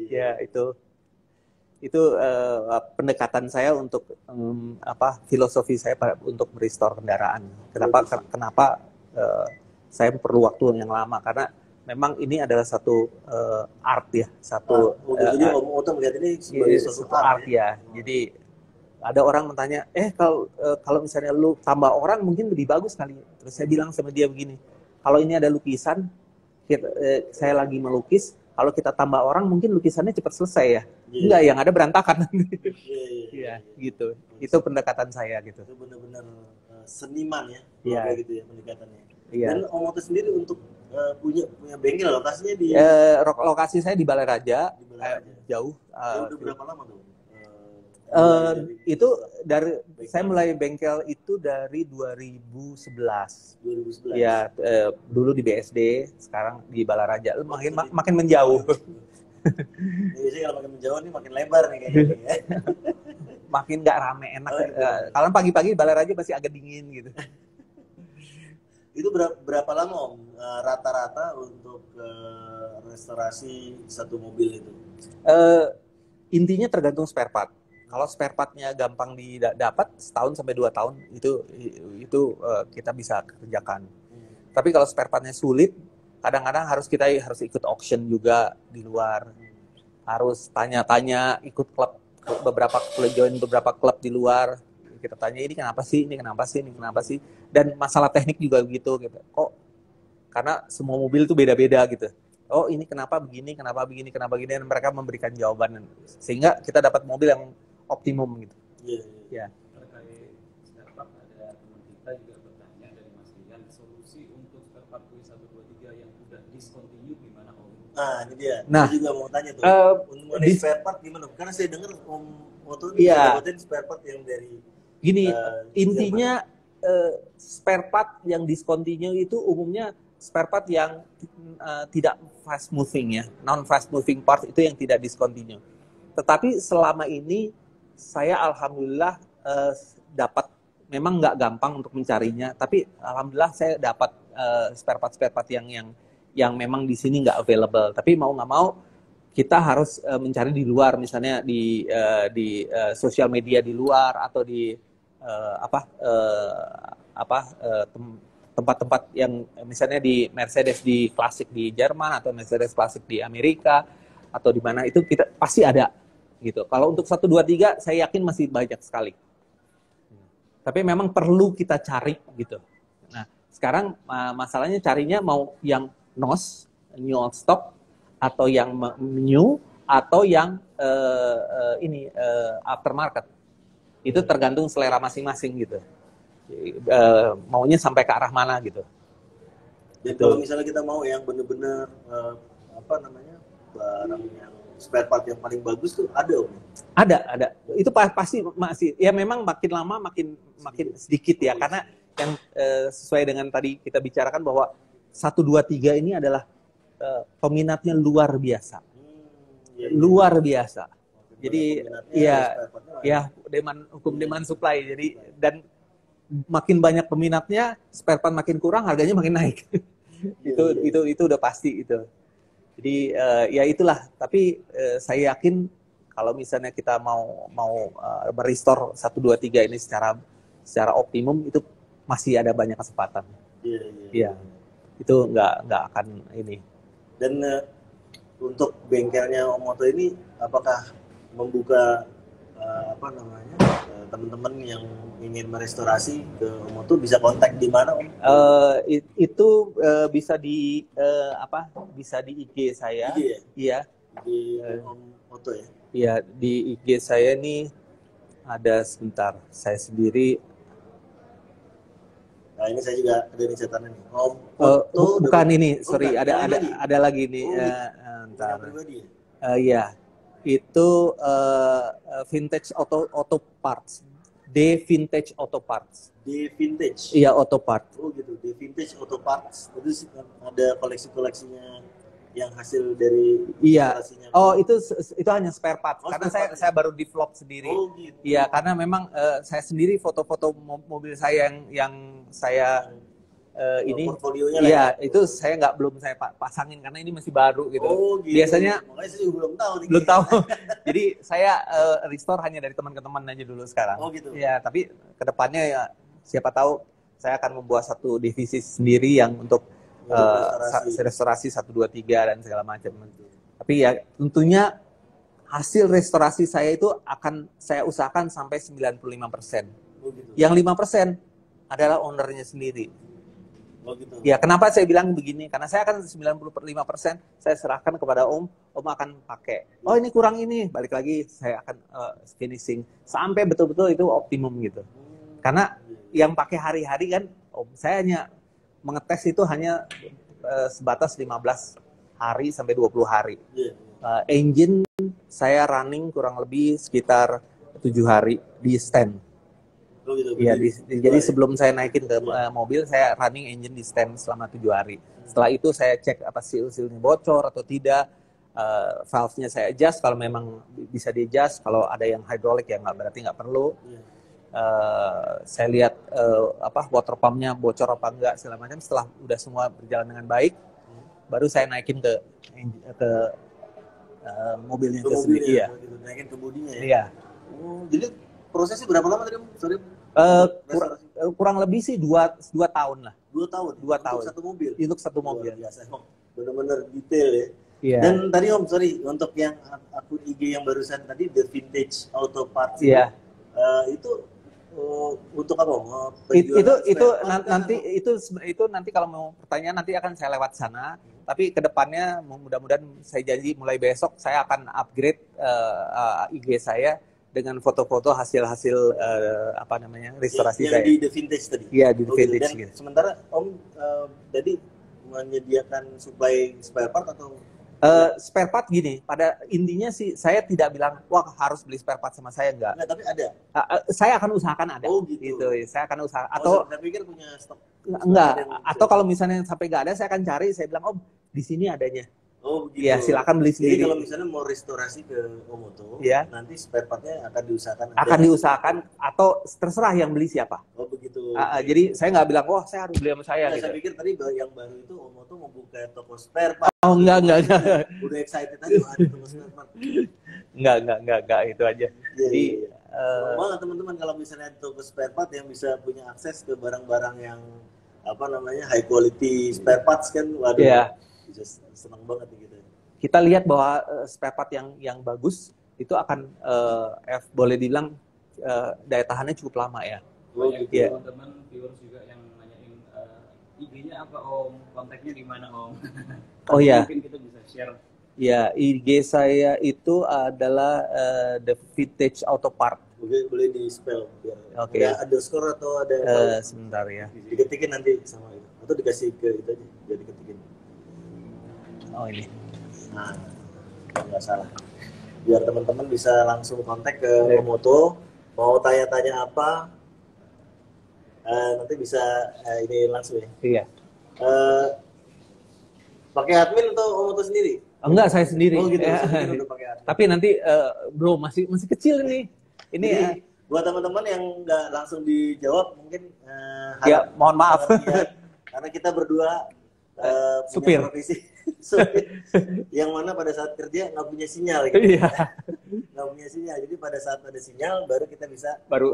Ya itu pendekatan saya untuk filosofi saya untuk merestore kendaraan. Kenapa saya perlu waktu yang lama, karena memang ini adalah satu art ya, jadi Om Oto melihat ini sebagai suatu art ya. Jadi ada orang bertanya, kalau misalnya lu tambah orang mungkin lebih bagus kali. Terus saya bilang sama dia begini, kalau ini ada lukisan, saya lagi melukis, kalau kita tambah orang mungkin lukisannya cepat selesai ya. Enggak, yang ada berantakan. Iya, gitu. Itu pendekatan saya gitu. Itu benar-benar seniman ya, kayak gitu ya pendekatannya. Iya. Dan Om Oto sendiri untuk punya bengkel, lokasinya di lokasi saya di Balai Raja. Jauh. Udah berapa lama tuh? Itu dari saya mulai bengkel itu dari 2011. Ya, dulu di BSD, sekarang di Balai Raja. Makin menjauh. Biasanya kalau makin menjauh nih makin lebar nih kayaknya. Makin nggak rame, enak. Kalau pagi-pagi Balai Raja masih agak dingin gitu. Itu berapa lama Om rata-rata untuk restorasi satu mobil itu? Intinya tergantung spare part. Kalau spare partnya gampang didapat setahun sampai 2 tahun itu kita bisa kerjakan. Tapi kalau spare partnya sulit, kadang-kadang kita harus ikut auction juga di luar. Harus tanya-tanya, ikut klub join beberapa klub di luar. Kita tanya ini kenapa sih? Dan masalah teknik juga begitu gitu. Karena semua mobil itu beda-beda gitu. Oh ini kenapa begini, dan mereka memberikan jawaban sehingga kita dapat mobil yang optimum gitu. Iya. Terkait spare part, ada teman kita juga bertanya dari Mas Rian, solusi untuk spare part W123 yang udah discontinue gimana Om? Nah ini dia. Nah, saya juga mau tanya tuh. Untuk spare part gimana? Karena saya dengar Om Otto ini dapetin spare part yang dari gini, intinya spare part yang discontinue itu umumnya spare part yang tidak fast moving ya, non fast moving part itu yang tidak discontinue. Tetapi selama ini saya alhamdulillah dapat, memang nggak gampang untuk mencarinya, tapi alhamdulillah saya dapat spare part yang memang di sini nggak available. Tapi mau nggak mau kita harus mencari di luar, misalnya di sosial media di luar atau di tempat-tempat yang misalnya di Mercedes di klasik di Jerman atau Mercedes klasik di Amerika atau di mana itu kita pasti ada gitu. Kalau untuk 123 saya yakin masih banyak sekali. Tapi memang perlu kita cari gitu. Nah, sekarang masalahnya carinya mau yang NOS, new old stock, atau yang new, atau yang aftermarket. Itu tergantung selera masing-masing gitu. Maunya sampai ke arah mana gitu. Dan kalau misalnya kita mau yang benar-benar barang yang spare part yang paling bagus tuh ada Om? Ada. Itu pasti masih. Ya memang makin lama makin sedikit ya, karena yang sesuai dengan tadi kita bicarakan bahwa 123 ini adalah peminatnya luar biasa. Luar biasa. Jadi hukum demand supply. Jadi dan makin banyak peminatnya, spare part makin kurang, harganya makin naik. Itu udah pasti itu. Jadi ya itulah. Tapi saya yakin kalau misalnya kita mau merestore 123 ini secara optimum, itu masih ada banyak kesempatan. Iya. Itu nggak akan ini. Dan untuk bengkelnya Om Otto ini apakah membuka teman-teman yang ingin merestorasi ke Om Otto bisa kontak di mana Om? Itu bisa di bisa di IG saya. IG ya? Iya. Di Om Otto ya? Iya, di IG saya nih ada, sebentar, saya sendiri. Nah ini saya juga ada di catatannya nih. Om Otto bukan ini, sorry, ada lagi nih. Ntar. Pribadi ya? Iya. Itu vintage auto parts. D Vintage Auto Parts. D Vintage. Iya, auto parts. Oh gitu, D Vintage Auto Parts. Itu ada koleksi-koleksinya yang hasil dari ilustrasinya. Oh, itu hanya spare part. Karena saya baru develop sendiri. Oh gitu. Iya, karena memang saya sendiri foto-foto mobil saya yang saya ini, iya, itu saya belum saya pasangin karena ini masih baru gitu. Oh, gitu. Biasanya makanya saya juga belum tahu. Jadi saya restore hanya dari teman-teman aja dulu sekarang. Oh gitu. Iya, tapi kedepannya ya siapa tahu saya akan membuat satu divisi sendiri yang untuk restorasi 123 dan segala macam. Tapi ya tentunya hasil restorasi saya itu akan saya usahakan sampai 95%. Oh, gitu. Yang 5% adalah ownernya sendiri. Oh, gitu. Ya, kenapa saya bilang begini? Karena saya akan 95% saya serahkan kepada Om akan pakai. Oh, ini kurang ini, balik lagi saya akan finishing sampai betul-betul itu optimum gitu. Karena yang pakai hari-hari kan, saya hanya mengetes itu hanya sebatas 15 hari sampai 20 hari. Engine saya running kurang lebih sekitar 7 hari di stand. Oh, gitu. Iya, jadi sebelum saya naikin ke mobil, saya running engine di stand selama 7 hari. Setelah itu saya cek apa seal-sealnya bocor atau tidak, valve-nya saya adjust kalau memang bisa di-adjust, kalau ada yang hidrolik ya berarti nggak perlu. Saya lihat water pump-nya bocor apa enggak segala macam. Setelah udah semua berjalan dengan baik, baru saya naikin ke mobilnya itu sendiri. Iya. Naikin ke bodinya ya. Iya. Oh, jadi prosesnya berapa lama tadi Om? Sorry. Kurang lebih sih dua tahun lah. 2 tahun. 2 Untuk tahun. satu mobil. Untuk satu Luar mobil. biasa emang. Benar-benar detail ya. Iya. Dan tadi Om, sorry, untuk yang akun IG yang barusan tadi, The Vintage Auto Parts, Iya. itu untuk apa Om? Itu nanti kalau mau pertanyaan nanti akan saya lewat sana. Tapi kedepannya mudah-mudahan saya janji mulai besok saya akan upgrade IG saya dengan foto-foto hasil restorasi yang saya. di The Vintage tadi. Iya, di The Oh, gitu. Vintage. Dan Gitu. sementara Om tadi menyediakan spare part atau Spare part gini, pada intinya sih saya tidak bilang wah harus beli spare part sama saya, enggak. enggak, tapi ada. Saya akan usahakan ada. Oh, gitu. Saya akan usahakan. Oh, Atau saya pikir punya stok. enggak. Atau kalau misalnya sampai nggak ada, saya akan cari. Saya bilang Om di sini adanya. Oh, begitu. Ya silakan beli Jadi sendiri. kalau misalnya mau restorasi ke Omoto, Iya. nanti spare partnya akan diusahakan. Akan diusahakan atau terserah yang beli siapa. Oh, begitu. Jadi saya nggak bilang wah saya harus beli sama saya. Nah, Gitu. saya pikir tadi yang baru itu Omoto mau buka toko spare part. Oh enggak. Udah excited aja ada toko spare part. Enggak itu aja. Jadi banget teman-teman kalau misalnya ada toko spare part yang bisa punya akses ke barang-barang yang high quality spare parts kan, waduh. Iya. Bisa senang banget gitu. Kita lihat bahwa spare part yang bagus itu akan boleh dibilang daya tahannya cukup lama ya. Banyak Iya. teman-teman viewers juga yang nanyain IG-nya apa Om, kontaknya di mana Om? Oh iya. Mungkin kita bisa share. Ya, IG saya itu adalah The Vintage Auto Part. Boleh di spell biar Oke. ada underscore atau ada Sebentar ya. diketikin nanti sama itu atau dikasih ke itu aja jadi ketikin. Oh ini. Nah, kalau nggak salah. Biar teman-teman bisa langsung kontak ke Omoto, mau tanya-tanya apa, nanti bisa ini langsung ya. Iya. Pakai admin atau Omoto sendiri? Enggak, saya sendiri. Oh gitu. Ya. Saya pikir udah pakai admin. Tapi nanti bro masih kecil ini. Ini Jadi, buat teman-teman yang nggak langsung dijawab mungkin ya mohon maaf. ya, karena kita berdua supir. punya profesi supir yang mana pada saat kerja nggak punya sinyal gitu. Iya. Nggak punya sinyal, jadi pada saat ada sinyal baru kita bisa baru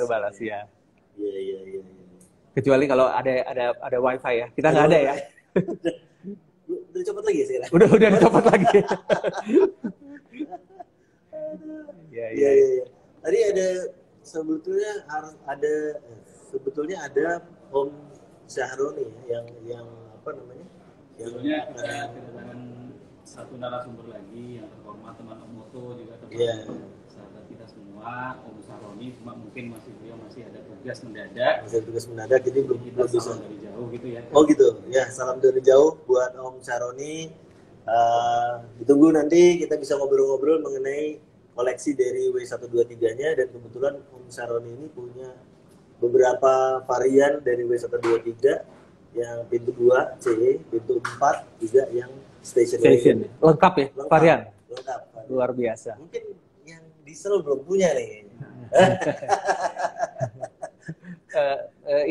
balas ya. Iya. Kecuali kalau ada wifi ya. Kita nggak ada ya. Udah copot lagi ya sekarang? Udah dicopot lagi. Iya. Tadi ada sebetulnya ada Om Syahroni yang apa namanya? Sebetulnya kita kedatangan satu narasumber lagi yang terhormat teman Omoto juga teman sahabat kita semua, Om Syahroni, cuma mungkin beliau masih ada tugas mendadak. Masih tugas mendadak, jadi belum bisa salam dari jauh gitu ya. Oh gitu, ya salam dari jauh buat Om Syahroni. Ditunggu nanti kita bisa ngobrol-ngobrol mengenai koleksi dari W123-nya, dan kebetulan Om Syahroni ini punya beberapa varian dari W123 yang pintu 2 C, pintu 4 juga yang station. Lengkap ya, varian. Lengkap. Luar biasa. Mungkin yang diesel belum punya nih.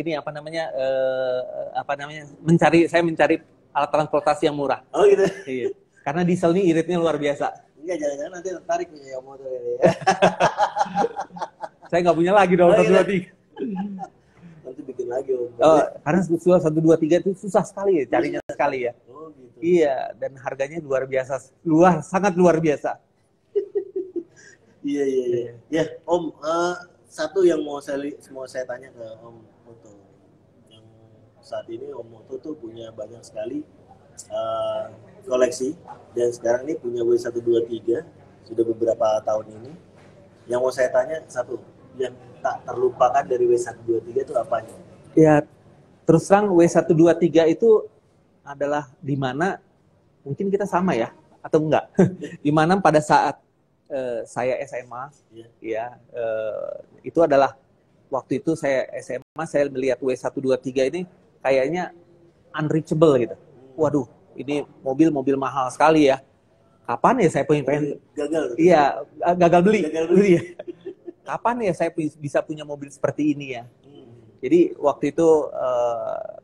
Ini saya mencari alat transportasi yang murah. Oh gitu. Iya. Karena diesel ini iritnya luar biasa. Enggak, jangan-jangan nanti tertarik punya motor ini. Saya nggak punya lagi dong 123. Nanti bikin lagi Om. Karena 123 itu susah sekali ya, carinya sekali ya. Oh gitu. Iya, dan harganya luar biasa, sangat luar biasa. Iya. Ya, Om, satu yang mau saya tanya ke Om Moto. Yang saat ini Om Moto tuh punya banyak sekali koleksi, dan sekarang ini punya W123 sudah beberapa tahun ini. Yang mau saya tanya satu, yang tak terlupakan dari W123 itu apanya? Ya, terus terang W123 itu adalah di mana mungkin kita sama ya atau enggak? Di mana pada saat saya SMA, itu adalah waktu itu saya SMA, saya melihat W123 ini kayaknya unreachable gitu. Waduh, ini mobil mahal sekali ya. Kapan ya saya pengen gagal? Iya, gagal beli. Ya. Kapan ya saya bisa punya mobil seperti ini ya? Jadi waktu itu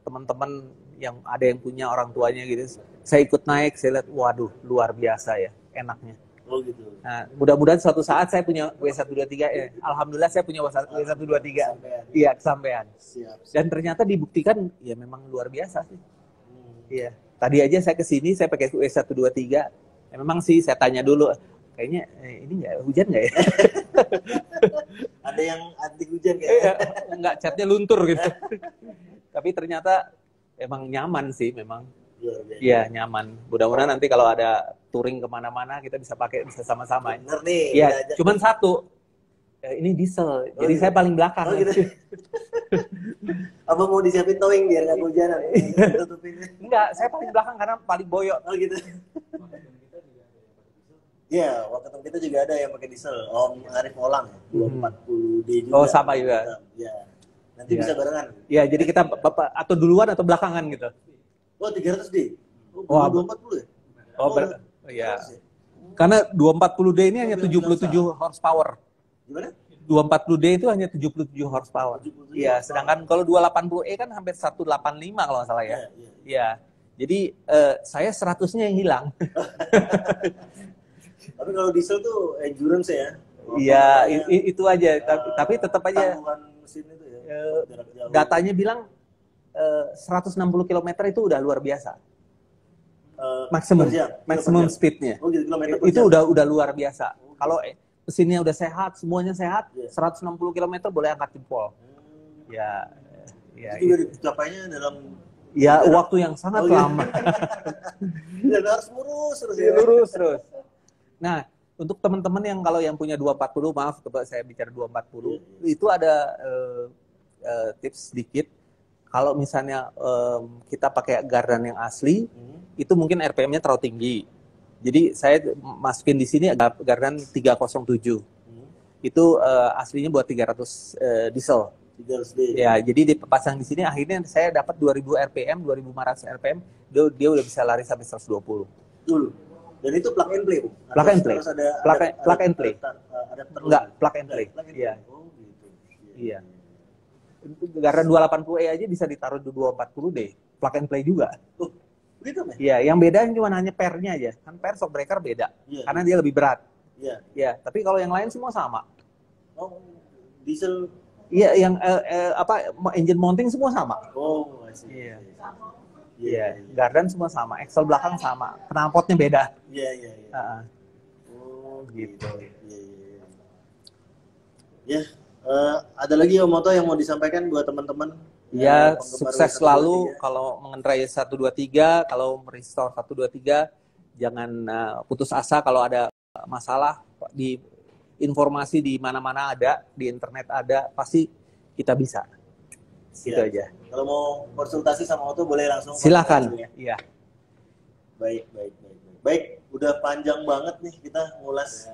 teman-teman yang ada yang punya orang tuanya gitu, saya ikut naik, saya lihat, waduh luar biasa ya, enaknya. Oh gitu. Nah, mudah-mudahan suatu saat saya punya W123. Alhamdulillah saya punya W123. Iya, kesampaian. Siap. Dan ternyata dibuktikan ya memang luar biasa sih. Iya. Tadi aja saya kesini saya pakai W123. Ya, memang sih saya tanya dulu, kayaknya ini nggak hujan nggak ya? Ada yang anti hujan ya? Nggak, catnya luntur gitu. Tapi ternyata emang nyaman sih memang. Iya, nyaman. Mudah-mudahan nanti kalau ada touring kemana-mana kita bisa pakai, bisa sama-sama. Bener nih. Iya, cuman satu. Ini diesel, jadi saya paling belakang. Oh gitu. Apa mau disiapin towing biar nggak kehujanan? Enggak, saya paling belakang karena paling boyok. Oh gitu. Iya, Wakatum kita juga ada yang pakai diesel. Om Arif Molang, 240D juga. Oh, sama juga. Iya. Nanti bisa barengan. Iya, jadi kita atau duluan atau belakangan gitu. Oh, 300D. Oh, 240 ya? Oh, iya. Karena 240D ini hanya 77 horsepower. Gimana? 240D itu hanya 77 horsepower. Iya, sedangkan kalau 280E kan hampir 185 kalau nggak salah ya. Iya. Jadi saya 100-nya yang hilang. Tapi kalau diesel tuh endurance ya. Iya, itu aja. Tapi tetap aja. Mesin itu ya. Datanya bilang 160 km itu udah luar biasa. Maximum speednya. Oh, gitu, itu udah luar biasa. Kalau mesinnya udah sehat, semuanya sehat, 160 km boleh angkat jempol. Ya, itu juga dicapainya dalam waktu yang sangat lama. Dan harus lurus terus. Lurus terus. Nah, untuk teman-teman yang kalau yang punya 240, maaf coba saya bicara 240, itu ada tips sedikit. Kalau misalnya kita pakai gardan yang asli, itu mungkin RPM-nya terlalu tinggi. Jadi saya masukin di sini ada gardan 307. Itu aslinya buat 300 diesel. 300D. Ya, jadi dipasang di sini akhirnya saya dapat 2000 RPM, 2500 RPM, dia udah bisa lari sampai 120. Dulu. Dan itu plug and play, Bu? Plug and play. Plug and play. Enggak, plug and play. Iya. Oh, gitu. Iya. Gardan 280E aja bisa ditaruh di 240D. Plug and play juga. Oh, begitu, Mas? Iya, yang beda cuma hanya pernya aja. Kan per shock breaker beda. Iya. Karena dia lebih berat. Iya. Iya, tapi kalau yang lain semua sama. Oh, diesel. Iya, yang engine mounting semua sama. Oh, masih. Iya. Iya, gardan semua sama, axle belakang sama, knalpotnya beda. Iya. Oh, gitu. Iya. Ada lagi Om Oto yang mau disampaikan buat teman-teman? Iya, sukses selalu kalau mengendarai 123, kalau merestore 123, jangan putus asa kalau ada masalah, di informasi di mana-mana ada, di internet ada, pasti kita bisa. Gitu aja. Kalau mau konsultasi sama Oto boleh langsung. Silakan. Iya. Baik. Udah panjang banget nih kita ngulas.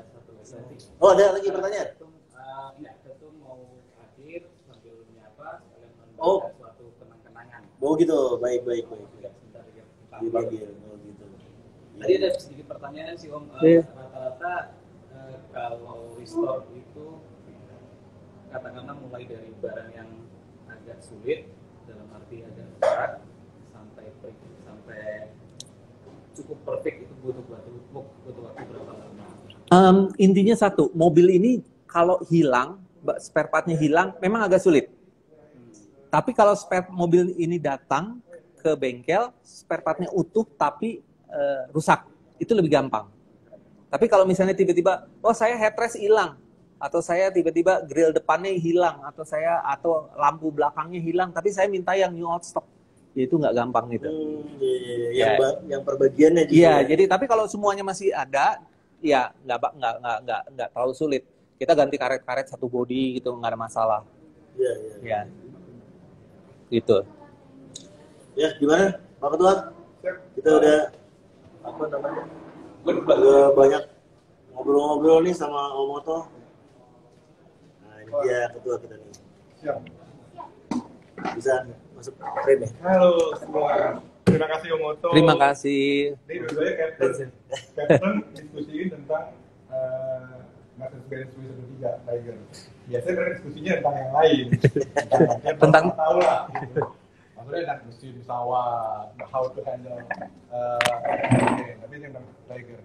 Oh, ada lagi pertanyaan? Ketum mau akhir sambil menyapa sekalian memberikan suatu kenang-kenangan. Oh gitu, baik. Dipanggil, gitu. Tadi ada sedikit pertanyaan sih Om. Rata-rata kalau restore itu katakanlah mulai dari barang yang agak sulit dalam arti agak berat sampai cukup perfect itu butuh waktu berapa lama? Intinya satu, mobil ini kalau hilang, spare part-nya hilang, memang agak sulit. Tapi kalau mobil ini datang ke bengkel, spare part-nya utuh tapi rusak, itu lebih gampang. Tapi kalau misalnya tiba-tiba, saya headrest hilang, atau saya tiba-tiba grill depannya hilang, atau lampu belakangnya hilang, tapi saya minta yang new out stock, ya itu nggak gampang gitu. Yang perbagiannya juga. Iya, jadi tapi kalau semuanya masih ada, ya nggak terlalu sulit. Kita ganti karet-karet satu body gitu, nggak ada masalah. Iya. Gitu. Ya, gimana Pak Ketua? Kita udah udah banyak ngobrol-ngobrol nih sama Om Oto. Nah, ini dia ketua kita nih. Siap. Bisa masuk frame ya? Halo semua. Terima kasih Om Oto. Terima kasih. Ini dua-duanya Captain diskusiin tentang Mercedes-Benz W123 Tiger. Biasanya mereka diskusinya tentang yang lain. tentang tahu lah. Gitu. Maksudnya tentang mesin pesawat, how to handle tapi tentang Tiger.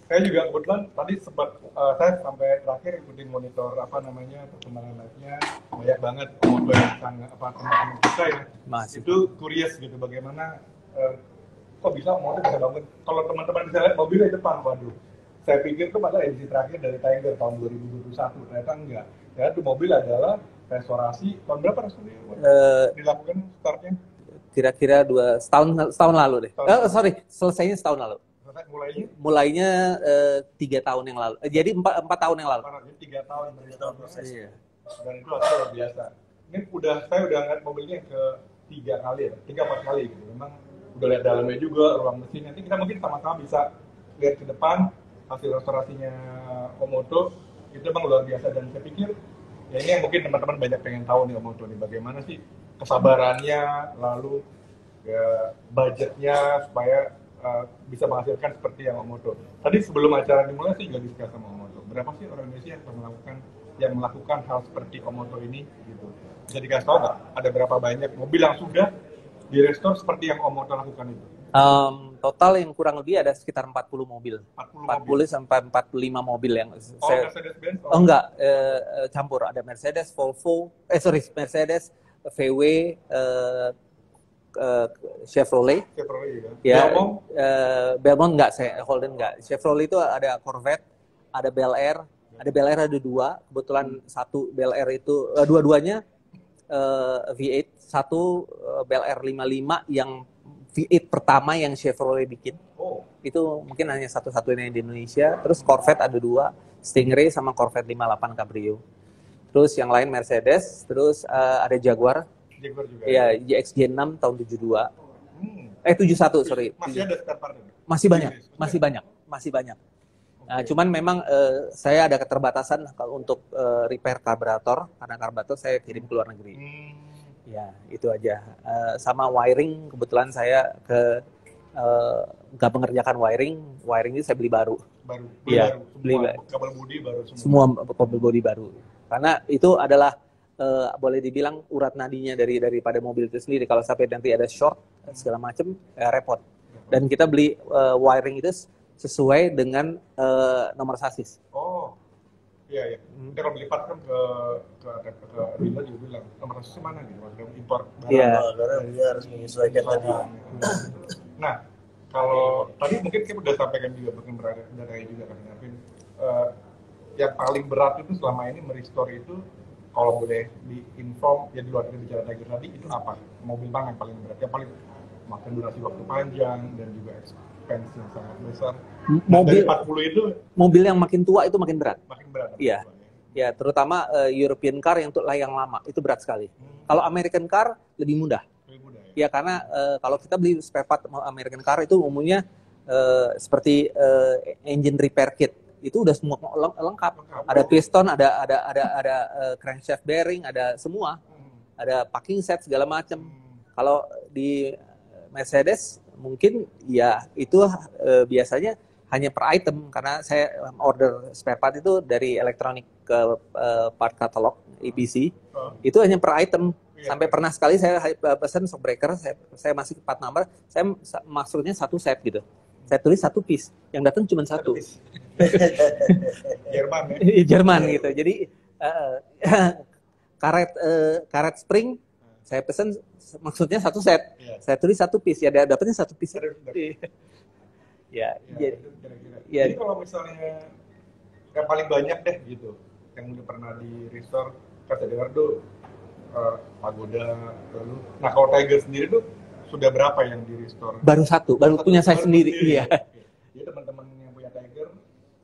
Saya juga kebetulan tadi sempat saya sampai terakhir ikutin monitor apa namanya perkembangan live-nya, banyak banget mobil yang sangat apa teman-teman kita ya. Masih. Itu curious gitu bagaimana kok bisa mobil bisa bangun. Kalau teman-teman bisa lihat mobilnya di depan, waduh. Saya pikir itu pada edisi terakhir dari Tiger tahun 2021, ternyata enggak. Ternyata itu mobil adalah restorasi tahun berapa restorasi dilakukan startnya? Kira-kira setahun lalu deh. Selesainya setahun lalu. Mulainya 3 tahun yang lalu. Jadi 4 tahun yang lalu. Jadi 3 tahun proses. Iya. Dan itu luar biasa. Ini saya udah ngeliat mobilnya ke 3 kali ya, 3-4 kali gitu. Memang udah lihat dalamnya juga, ruang mesin. Nanti kita mungkin sama-sama bisa lihat ke depan hasil restorasinya Omoto. Itu memang luar biasa dan saya pikir ya ini yang mungkin teman-teman banyak pengen tahu nih Omoto nih bagaimana sih kesabarannya, lalu ya budgetnya supaya bisa menghasilkan seperti yang Omoto. Tadi sebelum acara dimulai sih juga diskusi sama Omoto. Berapa sih orang Indonesia yang melakukan hal seperti Omoto ini gitu. Bisa dikasih tahu nggak? Ada berapa banyak mobil yang sudah direstore seperti yang Omoto lakukan itu? Total yang kurang lebih ada sekitar 40 mobil. 40 sampai 45 mobil yang Mercedes-Benz? Enggak, campur. Ada Mercedes, Volvo, Mercedes, VW, Chevrolet ya, Belmont enggak, Holden enggak. Chevrolet itu ada Corvette, ada Bel Air ada 2, kebetulan satu Bel Air itu dua-duanya V8, satu Bel Air 55 yang V8 pertama yang Chevrolet bikin. Itu mungkin hanya satu-satunya di Indonesia. Terus Corvette ada 2, Stingray sama Corvette 58 Cabrio. Terus yang lain Mercedes, terus ada Jaguar juga. Iya, GX-G6 tahun 72. 71, sorry. Masih ada spare part? Masih banyak. Nah, cuman memang saya ada keterbatasan kalau untuk repair karburator, karena karburator saya kirim ke luar negeri. Ya, itu aja. Sama wiring, kebetulan saya nggak mengerjakan wiring ini saya beli baru. Iya, beli kabel bodi baru semua kabel bodi baru. Karena itu adalah boleh dibilang urat nadinya daripada mobil itu sendiri. Kalau sampai nanti ada short segala macam repot. Dan kita beli wiring itu sesuai dengan nomor sasis. Iya. Kita kalau beli part kan ke dealer juga bilang nomor sasisnya mana nih? Kalau impor barang. Iya. Karena dia harus menyesuaikan tadi. Nah, kalau tadi mungkin kita udah sampaikan juga mungkin berada juga kan. Yang paling berat itu selama ini merestore itu kalau boleh di-inform, ya di luar dari bicara Tiger tadi, itu apa? Mobil mana yang paling berat? Yang paling makan durasi waktu panjang dan juga expense yang sangat besar. Mobil, dari 40 itu mobil yang makin tua itu makin berat. Makin berat. Iya. Ya, terutama European car yang lama itu berat sekali. Kalau American car lebih mudah. Ya, karena kalau kita beli spare part American car itu umumnya seperti engine repair kit. Itu udah semua lengkap. Ada piston, ada crankshaft bearing, ada semua. Ada packing set segala macam. Kalau di Mercedes mungkin ya itu biasanya hanya per item, karena saya order spare part itu dari elektronik ke part katalog EPC. Itu hanya per item. Sampai pernah sekali saya pesan shock breaker, saya masih part number, saya maksudnya satu set gitu. Saya tulis 1 piece, yang datang cuma 1. Jerman ya? Jerman gitu. Jadi karet spring saya pesan maksudnya 1 set. Saya tulis 1 piece, ya dapatnya 1 piece. Jadi kalau misalnya yang paling banyak deh gitu, yang udah pernah di restore, kan saya dengar tuh Pagoda, lalu. Nah kalau Tiger sendiri tuh sudah berapa yang di restore? Baru punya saya sendiri. Iya. Jadi teman-teman yang punya Tiger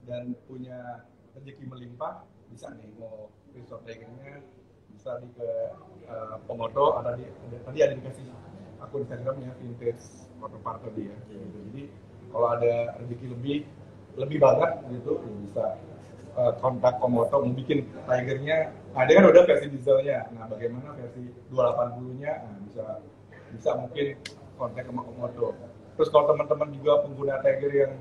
dan punya rezeki melimpah bisa nih mau restore Tigernya, bisa di ke Omoto, tadi ada dikasih akun Instagramnya Vintage Motor Part tadi ya. Jadi kalau ada rezeki lebih banget gitu, ya bisa kontak Omoto mau bikin Tigernya. Nah dia kan udah versi dieselnya. Nah bagaimana versi 280-nya? Nah, bisa mungkin kontak sama Omoto. Terus kalau teman-teman juga pengguna Tiger yang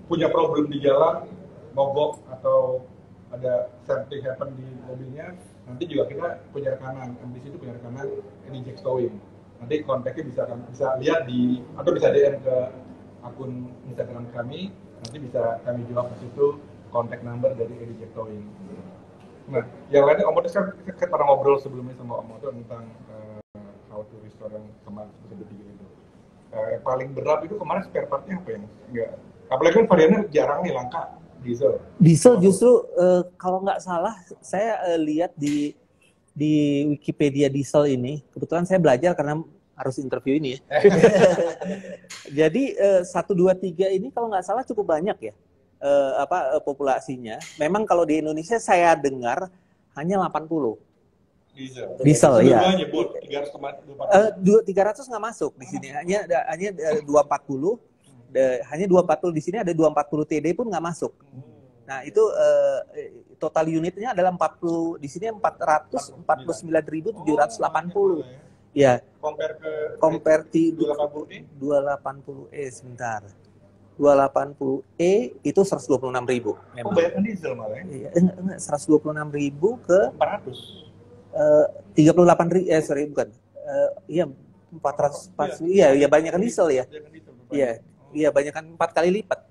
punya problem di jalan, mogok atau ada something happen di mobilnya, nanti juga kita punya rekanan, MTC itu punya rekanan ini jack towing. Nanti kontaknya bisa lihat atau bisa DM ke akun Instagram kami, nanti bisa kami jawab di situ kontak number dari Edi Jektoin. Nah, yang lainnya Om Moto kan kita pernah ngobrol sebelumnya sama Om Moto tentang how to restore yang kemarin seperti itu. Yang paling berat itu kemarin spare partnya apa ya? Enggak. Apalagi kan variannya jarang nih langka diesel. Diesel justru kalau nggak salah saya lihat di Wikipedia diesel ini, kebetulan saya belajar karena harus interview ini ya. Jadi 123 ini kalau nggak salah cukup banyak ya populasinya. Memang kalau di Indonesia saya dengar hanya 80. Diesel ya. 300 nggak masuk di sini, hanya 240. Hanya 240 di sini, ada 240 TD pun nggak masuk. Nah itu total unitnya adalah 40, di sini 449.780. Ya. Compare ke 280E sebentar. 280E itu 126.000 memang. Oh, bayarkan diesel malah ya? Iya, 126.000 ke 38.000, sorry bukan. Iya 400, iya banyakkan diesel ya. Iya banyakkan 4 kali lipat.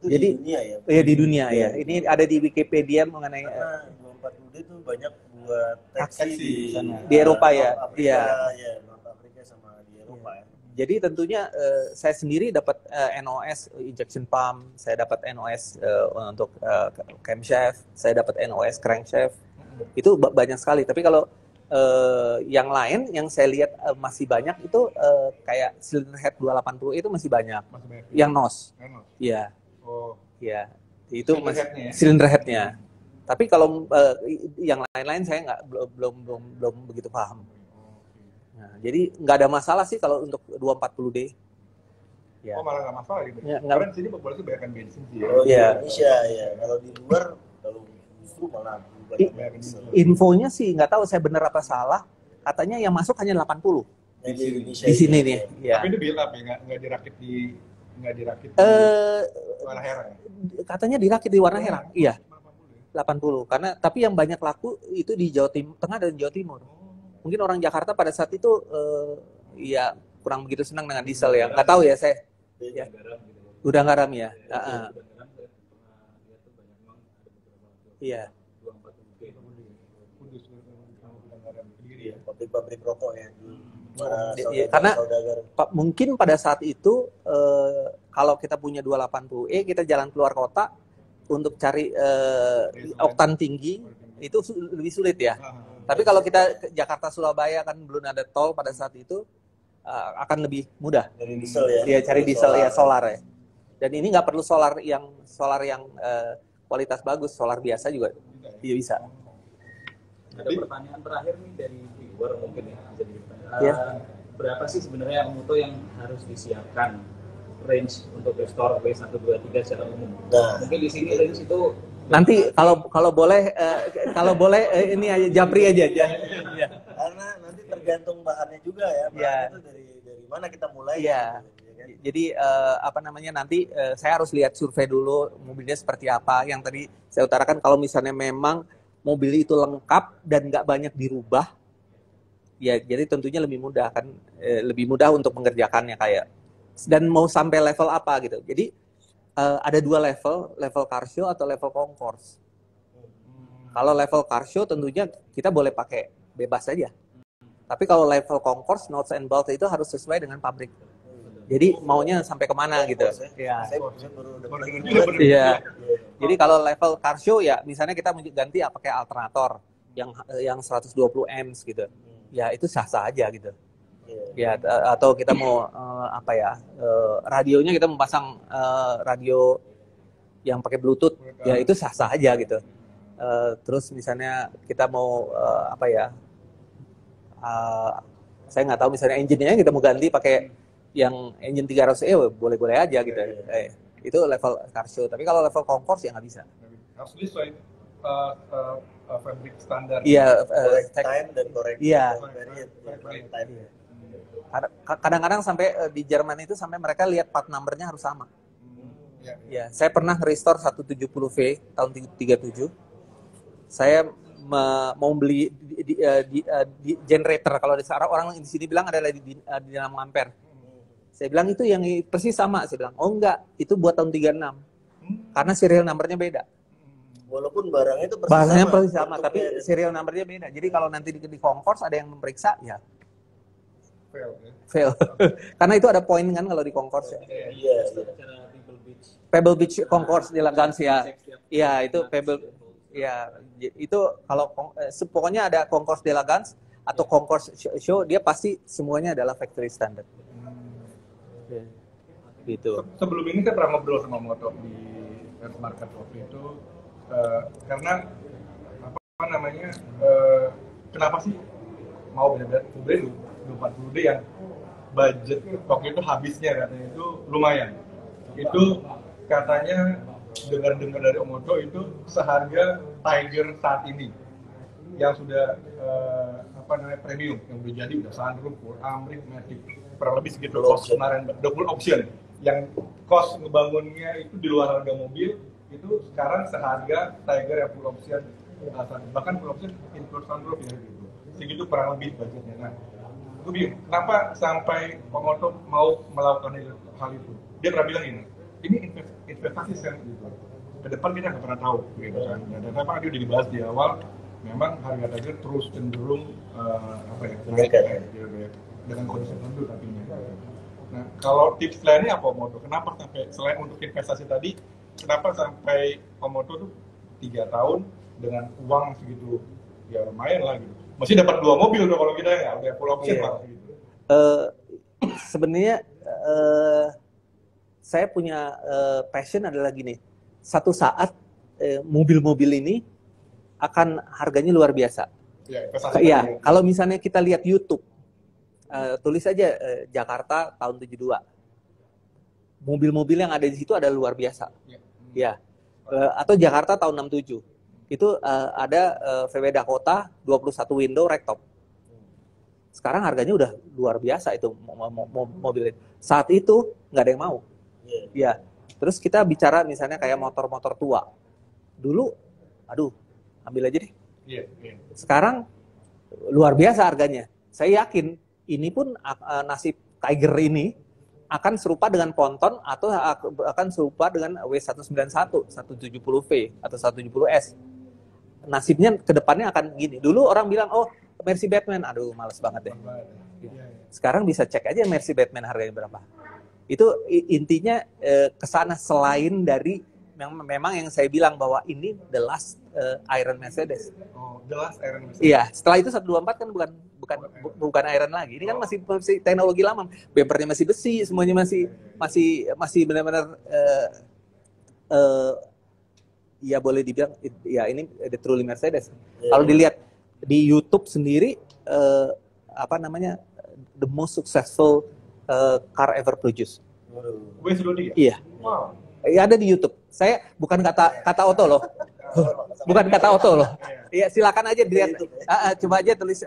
Jadi di dunia ya. Iya di dunia ya. Ini ada di Wikipedia mengenai 240D itu banyak buat taksi di sana. Di Eropa ya. Iya. Iya, North Afrika sama di Eropa ya. Jadi tentunya saya sendiri dapat NOS injection pump, saya dapat NOS untuk camshaft, saya dapat NOS crankshaft. Itu banyak sekali. Tapi kalau yang lain yang saya lihat masih banyak itu kayak cylinder head 280 itu masih banyak. Yang NOS. Iya. Oh. Iya. Itu Cylinder masih head-nya ya? cylinder head-nya. Tapi kalau yang lain-lain saya belum begitu paham. Nah, jadi nggak ada masalah sih kalau untuk 240D. Ya. Oh malah nggak masalah gitu. Ya, Karena di sini populasi bayarkan bensin sih. Kalau di Iya. Indonesia ya, kalau di luar kalau justru malah bayarkan diesel. Infonya sih nggak tahu saya benar apa salah. Katanya yang masuk hanya 80 Yang di Indonesia di sini ini. nih. Ya. Tapi itu build up ya, nggak dirakit di warna herang ya? Katanya dirakit di warna herang. Iya. 80 karena tapi yang banyak laku itu di Jawa Tengah dan Jawa Timur. Mungkin orang Jakarta pada saat itu ya kurang begitu senang dengan diesel ya. Nggak tahu ya saya. Ya. Udah garam ya. Iya. Pabrik-pabrik rokok ya. Karena mungkin pada saat itu kalau kita punya 280E kita jalan keluar kota untuk cari oktan tinggi itu lebih sulit ya. Tapi kalau kita ke Jakarta Surabaya kan belum ada tol pada saat itu akan lebih mudah. Dari diesel ya. Iya cari diesel ya solar ya. Dan ini nggak perlu solar yang kualitas bagus, solar biasa juga dia bisa. Ada pertanyaan terakhir nih dari viewer mungkin ya. Jadi berapa sih sebenarnya moto yang harus disiapkan range untuk restore W123 secara umum? Nah, mungkin di sini range itu nanti kalau boleh ini aja Japri aja. Ya. Karena nanti tergantung bahannya juga ya. Bahannya itu dari mana kita mulai. Iya. Gitu, ya kan? Jadi nanti saya harus lihat survei dulu mobilnya seperti apa. Yang tadi saya utarakan kalau misalnya memang mobil itu lengkap dan nggak banyak dirubah, ya jadi tentunya lebih mudah kan, lebih mudah untuk mengerjakannya kayak. Dan mau sampai level apa gitu. Jadi ada 2 level car show atau level concourse. Kalau level car show tentunya kita boleh pakai bebas saja. Tapi kalau level concourse, nuts and bolts itu harus sesuai dengan pabrik. Jadi maunya sampai kemana gitu. Ya. Saya baru dengar Iya. Jadi kalau level car show ya misalnya kita ganti pakai alternator yang 120 amps gitu. Ya itu sah-sah aja gitu. Ya atau kita mau radionya kita memasang radio yang pakai Bluetooth, ya itu sah-sah aja gitu. Terus misalnya kita mau saya nggak tahu misalnya engine-nya kita mau ganti pakai yang engine 300E boleh-boleh aja gitu. Itu level car show. Tapi kalau level concourse ya nggak bisa. Harus sesuai fabrik standar. Iya. time dan correct. Iya. Time. Kadang-kadang sampai di Jerman itu sampai mereka lihat part number-nya harus sama. Ya, saya pernah restore 170V tahun 37. Saya mau beli di generator, kalau di orang di sini bilang adalah di dinamo ampere. Saya bilang itu yang persis sama. Saya bilang, oh enggak, itu buat tahun 36. Karena serial numbernya beda. Walaupun barangnya itu Barangnya persis sama, bentuknya tapi dan- serial numbernya beda. Jadi kalau nanti di Concourse ada yang memeriksa, ya Fail, ya. fail. Karena itu ada poin kan kalau di Concourse ya. Iya. Secara Pebble Beach. Pebble Beach Concourse di Lagans ya. Iya, itu Pebble. Ya, itu kalau pokoknya ada Concourse de Lagans atau Concourse show, dia pasti semuanya adalah factory standard. Gitu. Sebelum ini saya pernah ngobrol sama Moto di Earth Market waktu itu, karena apa namanya, kenapa sih mau benar-benar full 40D yang budget waktu itu habisnya katanya itu lumayan. Itu katanya dengar-dengar dari Omoto itu seharga Tiger saat ini yang sudah apa namanya premium, yang udah jadi, udah sunroof, full Amrik, Matic, kurang lebih segitu cost kemarin, double option yang cost ngebangunnya itu di luar harga mobil, itu sekarang seharga Tiger yang full option, bahkan full option include sunroof ya gitu, segitu kurang lebih budgetnya. Nah, gue bingung, kenapa sampai Omoto mau melakukan hal itu? Dia pernah bilang ini investasi sen gitu. Ke depan kita nggak pernah tahu gitu kan. Dan ternyata dia udah dibahas di awal, memang harga Tiger terus cenderung naik gitu, dengan kondisi tertentu tapi. Nah, kalau tips lainnya apa Omoto? Kenapa sampai selain untuk investasi tadi, kenapa sampai Omoto tuh 3 tahun dengan uang segitu ya lumayan lah gitu. Masih dapat 2 mobil tuh kalau kita ya, udah full option malah gitu. Sebenarnya saya punya passion adalah gini. Satu saat mobil-mobil ini akan harganya luar biasa. Ya, investasi. Iya, kalau misalnya kita lihat YouTube, tulis aja Jakarta tahun 72. Mobil-mobil yang ada di situ ada luar biasa. Ya. Atau Jakarta tahun 67. Itu ada VW Dakota 21 window ragtop. Sekarang harganya udah luar biasa itu mobil. Saat itu nggak ada yang mau. Ya. Terus kita bicara misalnya kayak motor-motor tua. Dulu, aduh, ambil aja deh. Sekarang luar biasa harganya. Saya yakin ini pun nasib Tiger ini akan serupa dengan Ponton atau akan serupa dengan W191, 170V atau 170S. Nasibnya ke depannya akan gini. Dulu orang bilang, oh Mercy Batman, aduh males banget deh. Sekarang bisa cek aja Mercy Batman harganya berapa. Itu intinya ke sana selain dari memang yang saya bilang bahwa ini the last Iron Mercedes. Oh, the last Iron Mercedes. Iya, setelah itu 124 kan bukan Iron lagi. Ini kan masih teknologi lama. Bempernya masih besi, semuanya masih benar-benar ya boleh dibilang ya ini the truly Mercedes. Kalau dilihat di YouTube sendiri apa namanya the most successful car ever produced. W123? Iya. Wow. Ya, ada di YouTube. Saya bukan kata Oto loh. Bukan kata Oto loh. Iya, silakan aja dilihat. Coba aja tulis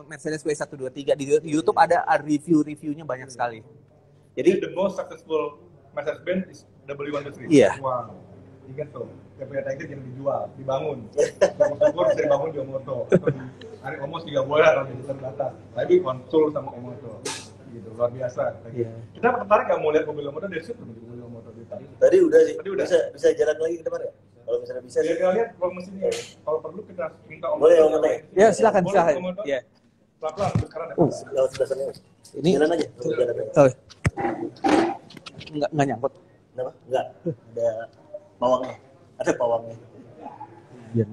Mercedes W123 di YouTube, ada review-reviewnya banyak sekali. Jadi the most successful Mercedes-Benz is W123. Iya. Wow. Ingat tuh, PPA Tiger yang dijual, dibangun. Syukur bisa dibangun di Omoto. Hari Omos juga boleh kalau jadi terbatas. Tapi konsul sama Omoto. Gitu, luar biasa. Iya. Kita tertarik nggak mau lihat mobil Omoto dari situ? Mobil Omoto Tadi udah sih. Tadi udah. Bisa jalan lagi ke depan ya? Kalau misalnya bisa Ya, sih. kita lihat kalau mesinnya. Kalau perlu kita minta Omoto. Boleh, Omoto ya? ya silakan. Omoto. Iya. Pelan-pelan, sekarang ada. Lewat sebelah sana. Ini Jalan aja. Jalan aja. oh. Nggak nyangkut. Kenapa? Enggak. Ada pawangnya. Ada pawangnya. Biar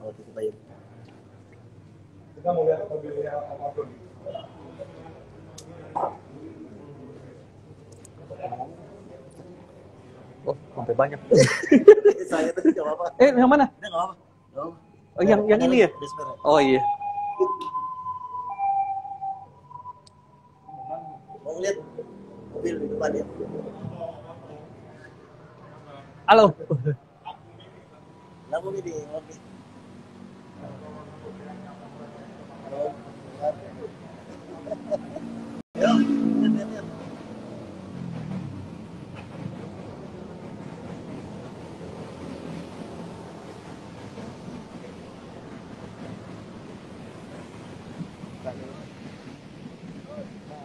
Oh, tutup aja. Kita mau lihat mobilnya Omoto. oh, sampai banyak. Saya tadi nggak apa-apa. Yang mana? Udah nggak apa-apa. Nggak apa-apa. Oh, yang ini ya? Desper. Oh iya. Mau lihat mobil di depan ya? Halo. Lamborghini, oke. Yuk, lihat.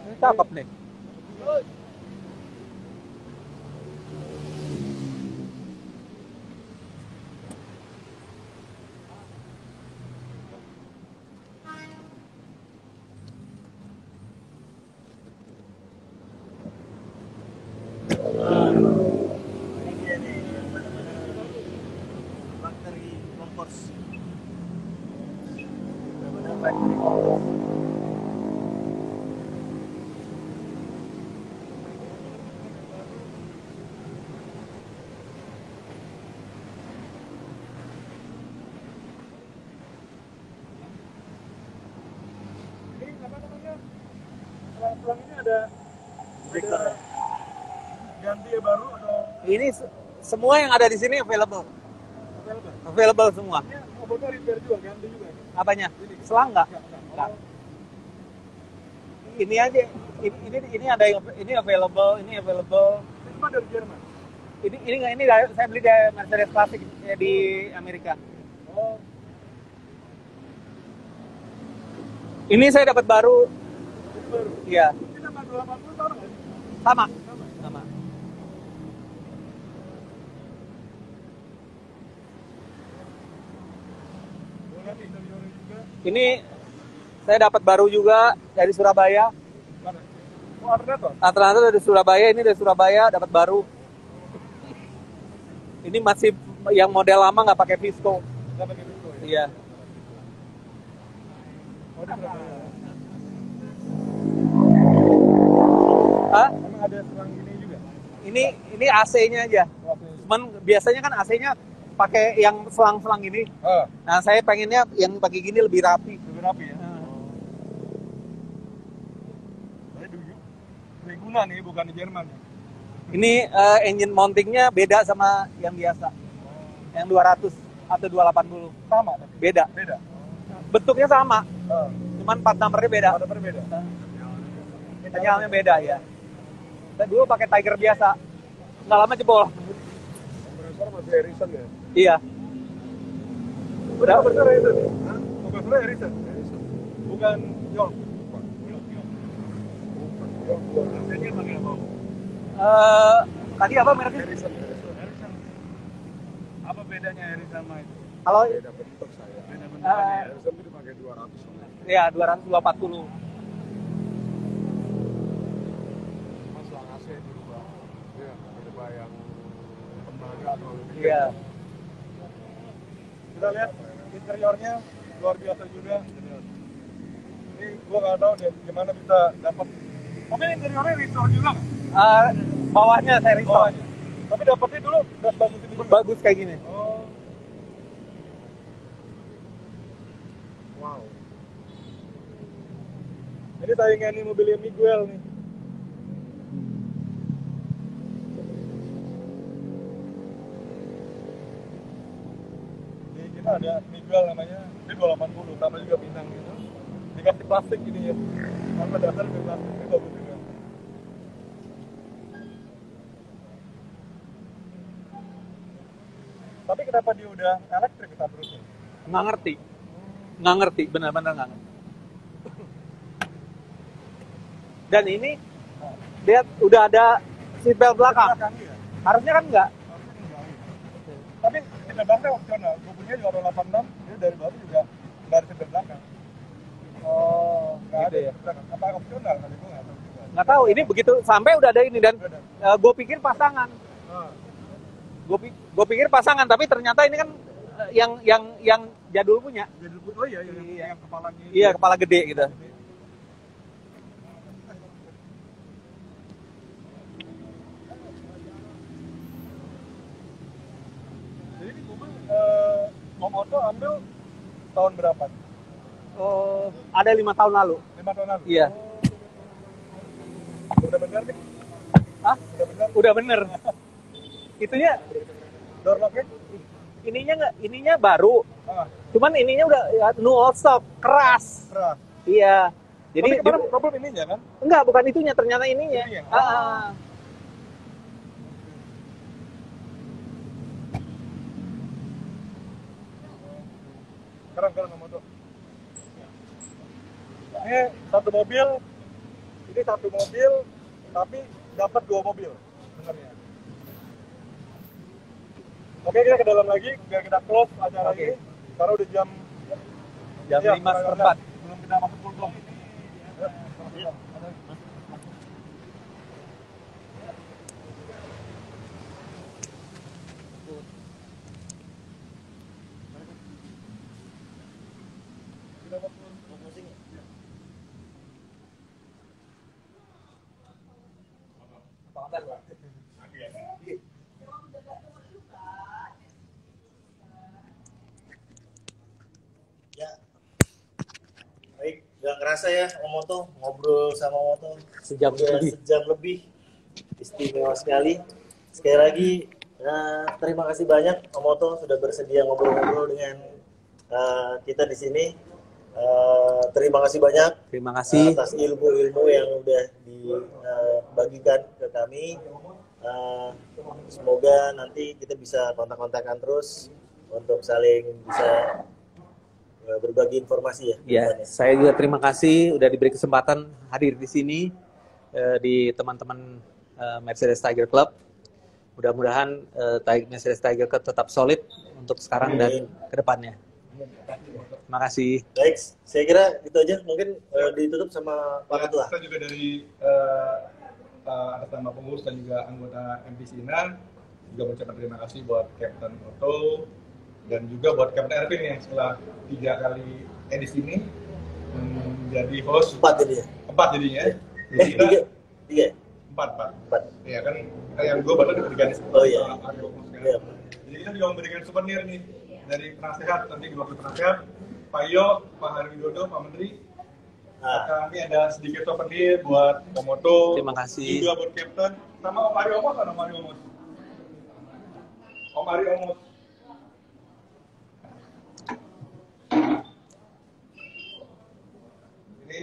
Ini cakep nih. Ini dia nih, yang benar-benar factory compost. Benar-benar factory compost. Ini apa namanya? Tulang ini ada Victor. ganti baru atau Ini semua yang ada di sini available. available? Available semua. Ini mobilnya repair juga, ganti juga. Apanya? Selang nggak? Nggak. Ini aja. Ini ada yang ini available, ini available. Ini cuma dari Jerman. Ini saya beli di Mercedes Classic di Amerika. Oh, Ini saya dapat baru. ini baru. Iya, Ini nama 280 tahun nggak sih? sama. Sama. Sama. Boleh nih, interiornya juga. Ini saya dapat baru juga dari Surabaya. Mana? Oh, alternator? Alternatif dari Surabaya, ini dari Surabaya dapat baru. Ini masih yang model lama nggak pakai Visco. Nggak pakai Visco ya? Iya. Oh, di Surabaya. Hah? Emang ada selang ini juga? Ini AC-nya aja. Oh, oke. Cuman biasanya kan AC-nya pakai yang selang-selang ini. Ah, Nah, saya pengennya yang pakai gini lebih rapi. lebih rapi ya? Saya dulu Reguna nih, bukan di Jerman ya? Ini engine mountingnya beda sama yang biasa. Yang 200 atau 280. Sama tapi Beda. beda. Bentuknya sama, Ah, cuman part numbernya beda. ada berbeda. Sinyalnya beda ya. Saya dulu pakai Tiger biasa. Nggak lama jebol. Kompresor masih Harrison ya? Iya. Udah kompresor Harrison ya? Hah? Kompresornya Harrison? Harrison. Bukan York? Bukan. York. Mesinnya pakai apa? Tadi apa mereknya? Harrison. Harrison. Apa bedanya Harrison sama itu? Kalau Beda bentuk saya. Beda bentukannya. Eh, Harrison itu dipakai 200 sama. ya 240. Mas selang AC dirubah. Iya, dirubah yang tembaga atau lebih. Iya. Kita lihat interiornya luar biasa juga. Ini gua nggak tahu deh gimana bisa dapat. Tapi interiornya restore juga nggak? Bawahnya saya restore. Bawahnya. Tapi dapetnya dulu udah bagus ini juga. Bagus kayak gini. Oh. Wow. Ini saingan nih mobilnya Miguel nih. Di kita ada Miguel namanya, dia 280, sama juga bintang gitu. Dikasih plastik ini ya. Sama dasar dari plastik, ini bagus juga. Tapi kenapa dia udah elektrik kita terusnya? Nggak ngerti. Nggak ngerti, benar-benar nggak ngerti. Dan ini dia udah ada seatbelt belakang. Iya. Harusnya kan enggak. Tapi di belakangnya opsional. Gue punya juga ada 86, dia dari baru juga nggak ada seat belakang. Oh, Nggak gitu ada ya. seat belakang. Apa opsional kali gue nggak tahu juga. Nggak tahu, ini begitu sampai udah ada ini dan Udah. gue pikir pasangan. Ah, Gue pikir pasangan, tapi ternyata ini kan yang jadul punya. jadi oh iya, yang kepalanya. Iya, kepala gede gitu. Jadi ini mobil Om Otto ambil tahun berapa? Oh, ada 5 tahun lalu. 5 tahun lalu? Iya. Udah bener nih? Hah? Udah bener? Udah bener. Itunya Door lock-nya? ininya baru. Ah, Cuman ininya udah ya, new old stock, keras. keras. Iya. Jadi Tapi kemarin problem ininya kan? enggak, bukan itunya, ternyata ininya. Ininya? Ah. Keren Om Otto. Ini satu mobil Ini satu mobil, tapi dapat 2 mobil sebenarnya. Oke, kita ke dalam lagi, biar kita close acara ini. Karena udah jam 5:04. Belum kita masuk full block. Ya. Baik, nggak kerasa ya Om Moto ngobrol sama Om Moto Sejam udah lebih. sejam lebih. Istimewa sekali. Sekali lagi terima kasih banyak Om Moto sudah bersedia ngobrol-ngobrol dengan kita di sini. Terima kasih banyak Terima kasih. atas ilmu-ilmu yang udah dibagikan ke kami. Semoga nanti kita bisa kontak-kontakan terus untuk saling bisa berbagi informasi ya. Ya, saya juga terima kasih udah diberi kesempatan hadir di sini di teman-teman Mercedes Tiger Club. Mudah-mudahan Mercedes Tiger Club tetap solid untuk sekarang dan ke depannya. Terima kasih. Baik, saya kira itu aja. Mungkin ditutup sama Pak Ketua. Kita juga dari atas nama pengurus dan juga anggota MPC Inan juga mengucapkan terima kasih buat Kapten Otto dan juga buat Kapten Erwin yang setelah 3 kali edisi ini menjadi host 4 jadi ya? 4 jadinya. Tiga? 4. Iya kan yang gue baru diberikan Oh iya. Iya. Jadi kita juga memberikan souvenir nih dari penasehat, nanti di waktu penasehat Pak Yo, Pak Hari Widodo, Pak Menteri. Kami ada sedikit souvenir buat Komodo. Terima kasih. Juga buat Kapten sama Om Ari Omos kan Om Ari Omos. Om Ari Omos. Ini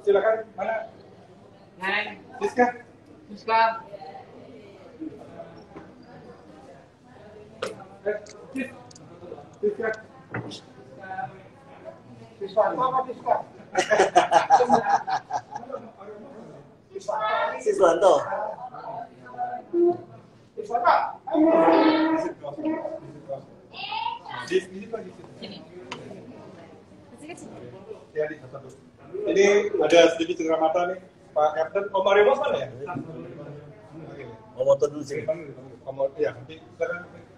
silakan mana? Neng, Siska. Siska. Siska. Siska apa Siska? Siswanto. Ini ada sedikit cerita nih, Pak Kapten. Om Mario Mas mana ya? Om Moto dulu sih. Ya, nanti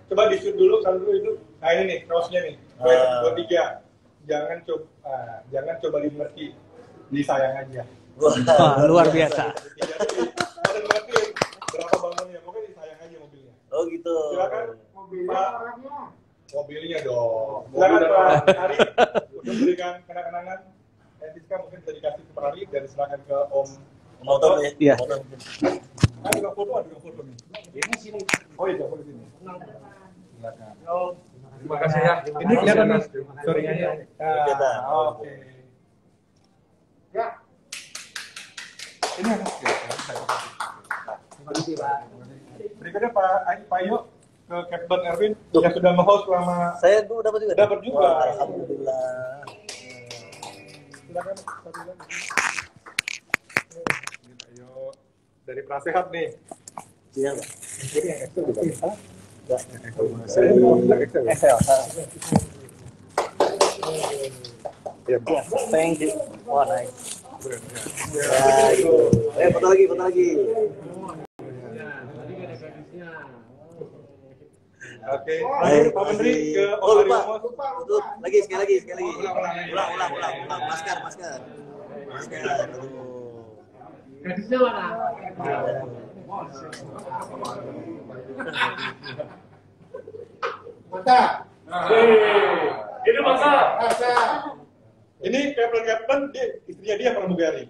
coba di shoot dulu kalau dulu itu. Nah ini nih, crossnya nih. Buat 3. Jangan coba dimengerti, disayang aja. Wah, luar biasa. Ada ngerti berapa bangunnya, pokoknya disayang aja mobilnya. Oh gitu. Silakan mobilnya dong. Silakan Pak Ari untuk memberikan kenang-kenangan. Siska mungkin bisa dikasih ke Pak Ari dan silakan ke Om Moto ya. Iya. Moto. Kan juga foto nih. Ini sini. Oh iya, foto sini. Silakan. Terima kasih ya. Ini kelihatan Mas. Sorry ya. Oke. Ya. Ini ada. Terima kasih Pak. Berikutnya Pak Yo ke Kapten Erwin yang sudah nge-host selama. Saya dulu dapat juga. Dapat juga. Wah, alhamdulillah. Silakan satu lagi. Ayo dari prasehat nih. Iya, Pak. Ini yang Excel juga. Enggak. Saya mau Excel. Ya, Pak. Thank you. Wah, nice. Ya, gitu. Foto lagi. Oke. Baik, Pak Menteri ke Oh, Om lupa. Ari Omos. Tutup. Lagi, sekali lagi. Ulang. Ulang. Masker. Aduh. Gadisnya mana? Mata. Ini masa. Ini Kapten dia istrinya dia pramugari.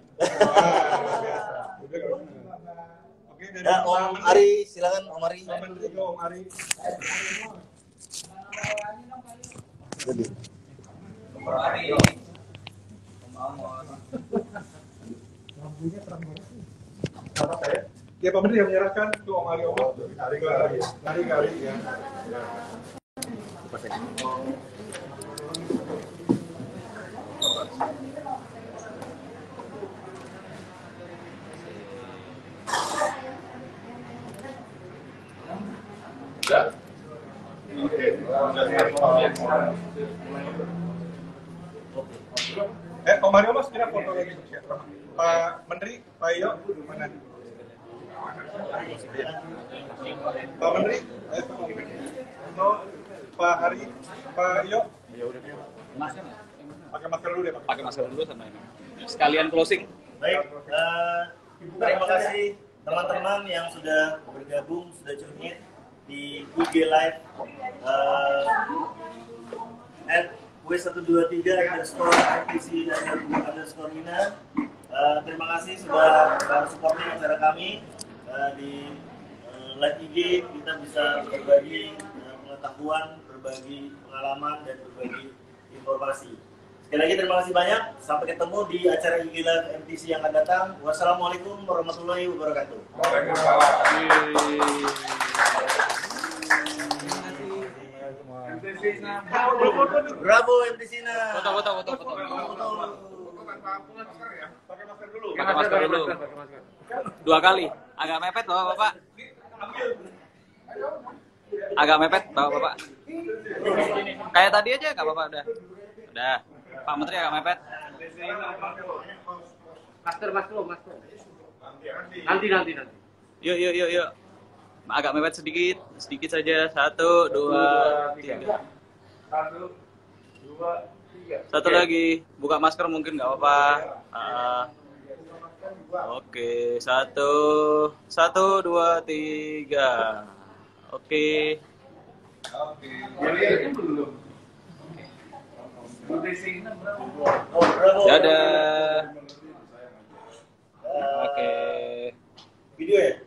Oke, dari Ya, Om Ari, silakan Om Ari. Pak Menteri ke Om Ari. Jadi. Ya Pak Menteri yang menyerahkan ke Om Ari Omos. Lari ya. Om Mario Mas, kita foto lagi. Pak Menteri, Pak Iyo, mana? Pak Menteri, Pak Hari, Pak Iyo. Pakai masker dulu deh, Pak. Pakai masker dulu sama ini. Sekalian closing. Baik, terima kasih teman-teman yang sudah bergabung, sudah tune in di IG Live @W123_MPC_Mina. Terima kasih sudah supporting acara kami di live IG. Kita bisa berbagi pengetahuan, berbagi pengalaman, dan berbagi informasi. Sekali lagi terima kasih banyak. Sampai ketemu di acara IG Live MTC yang akan datang. Wassalamualaikum warahmatullahi wabarakatuh. Bravo MTC na. Foto. Pakai masker dulu. Pakai masker dulu. 2 kali. Agak mepet Bapak. Agak mepet Bapak. Kayak tadi aja nggak Bapak udah. Udah. Pak Menteri agak mepet. Masker. Nanti. Yuk. Agak mepet sedikit saja. 1, 2, 3. 1, 2, 3. Satu lagi, buka masker mungkin nggak apa-apa. Oke, 1, 2, 3. Oke. Dadah. Oke. Video ya?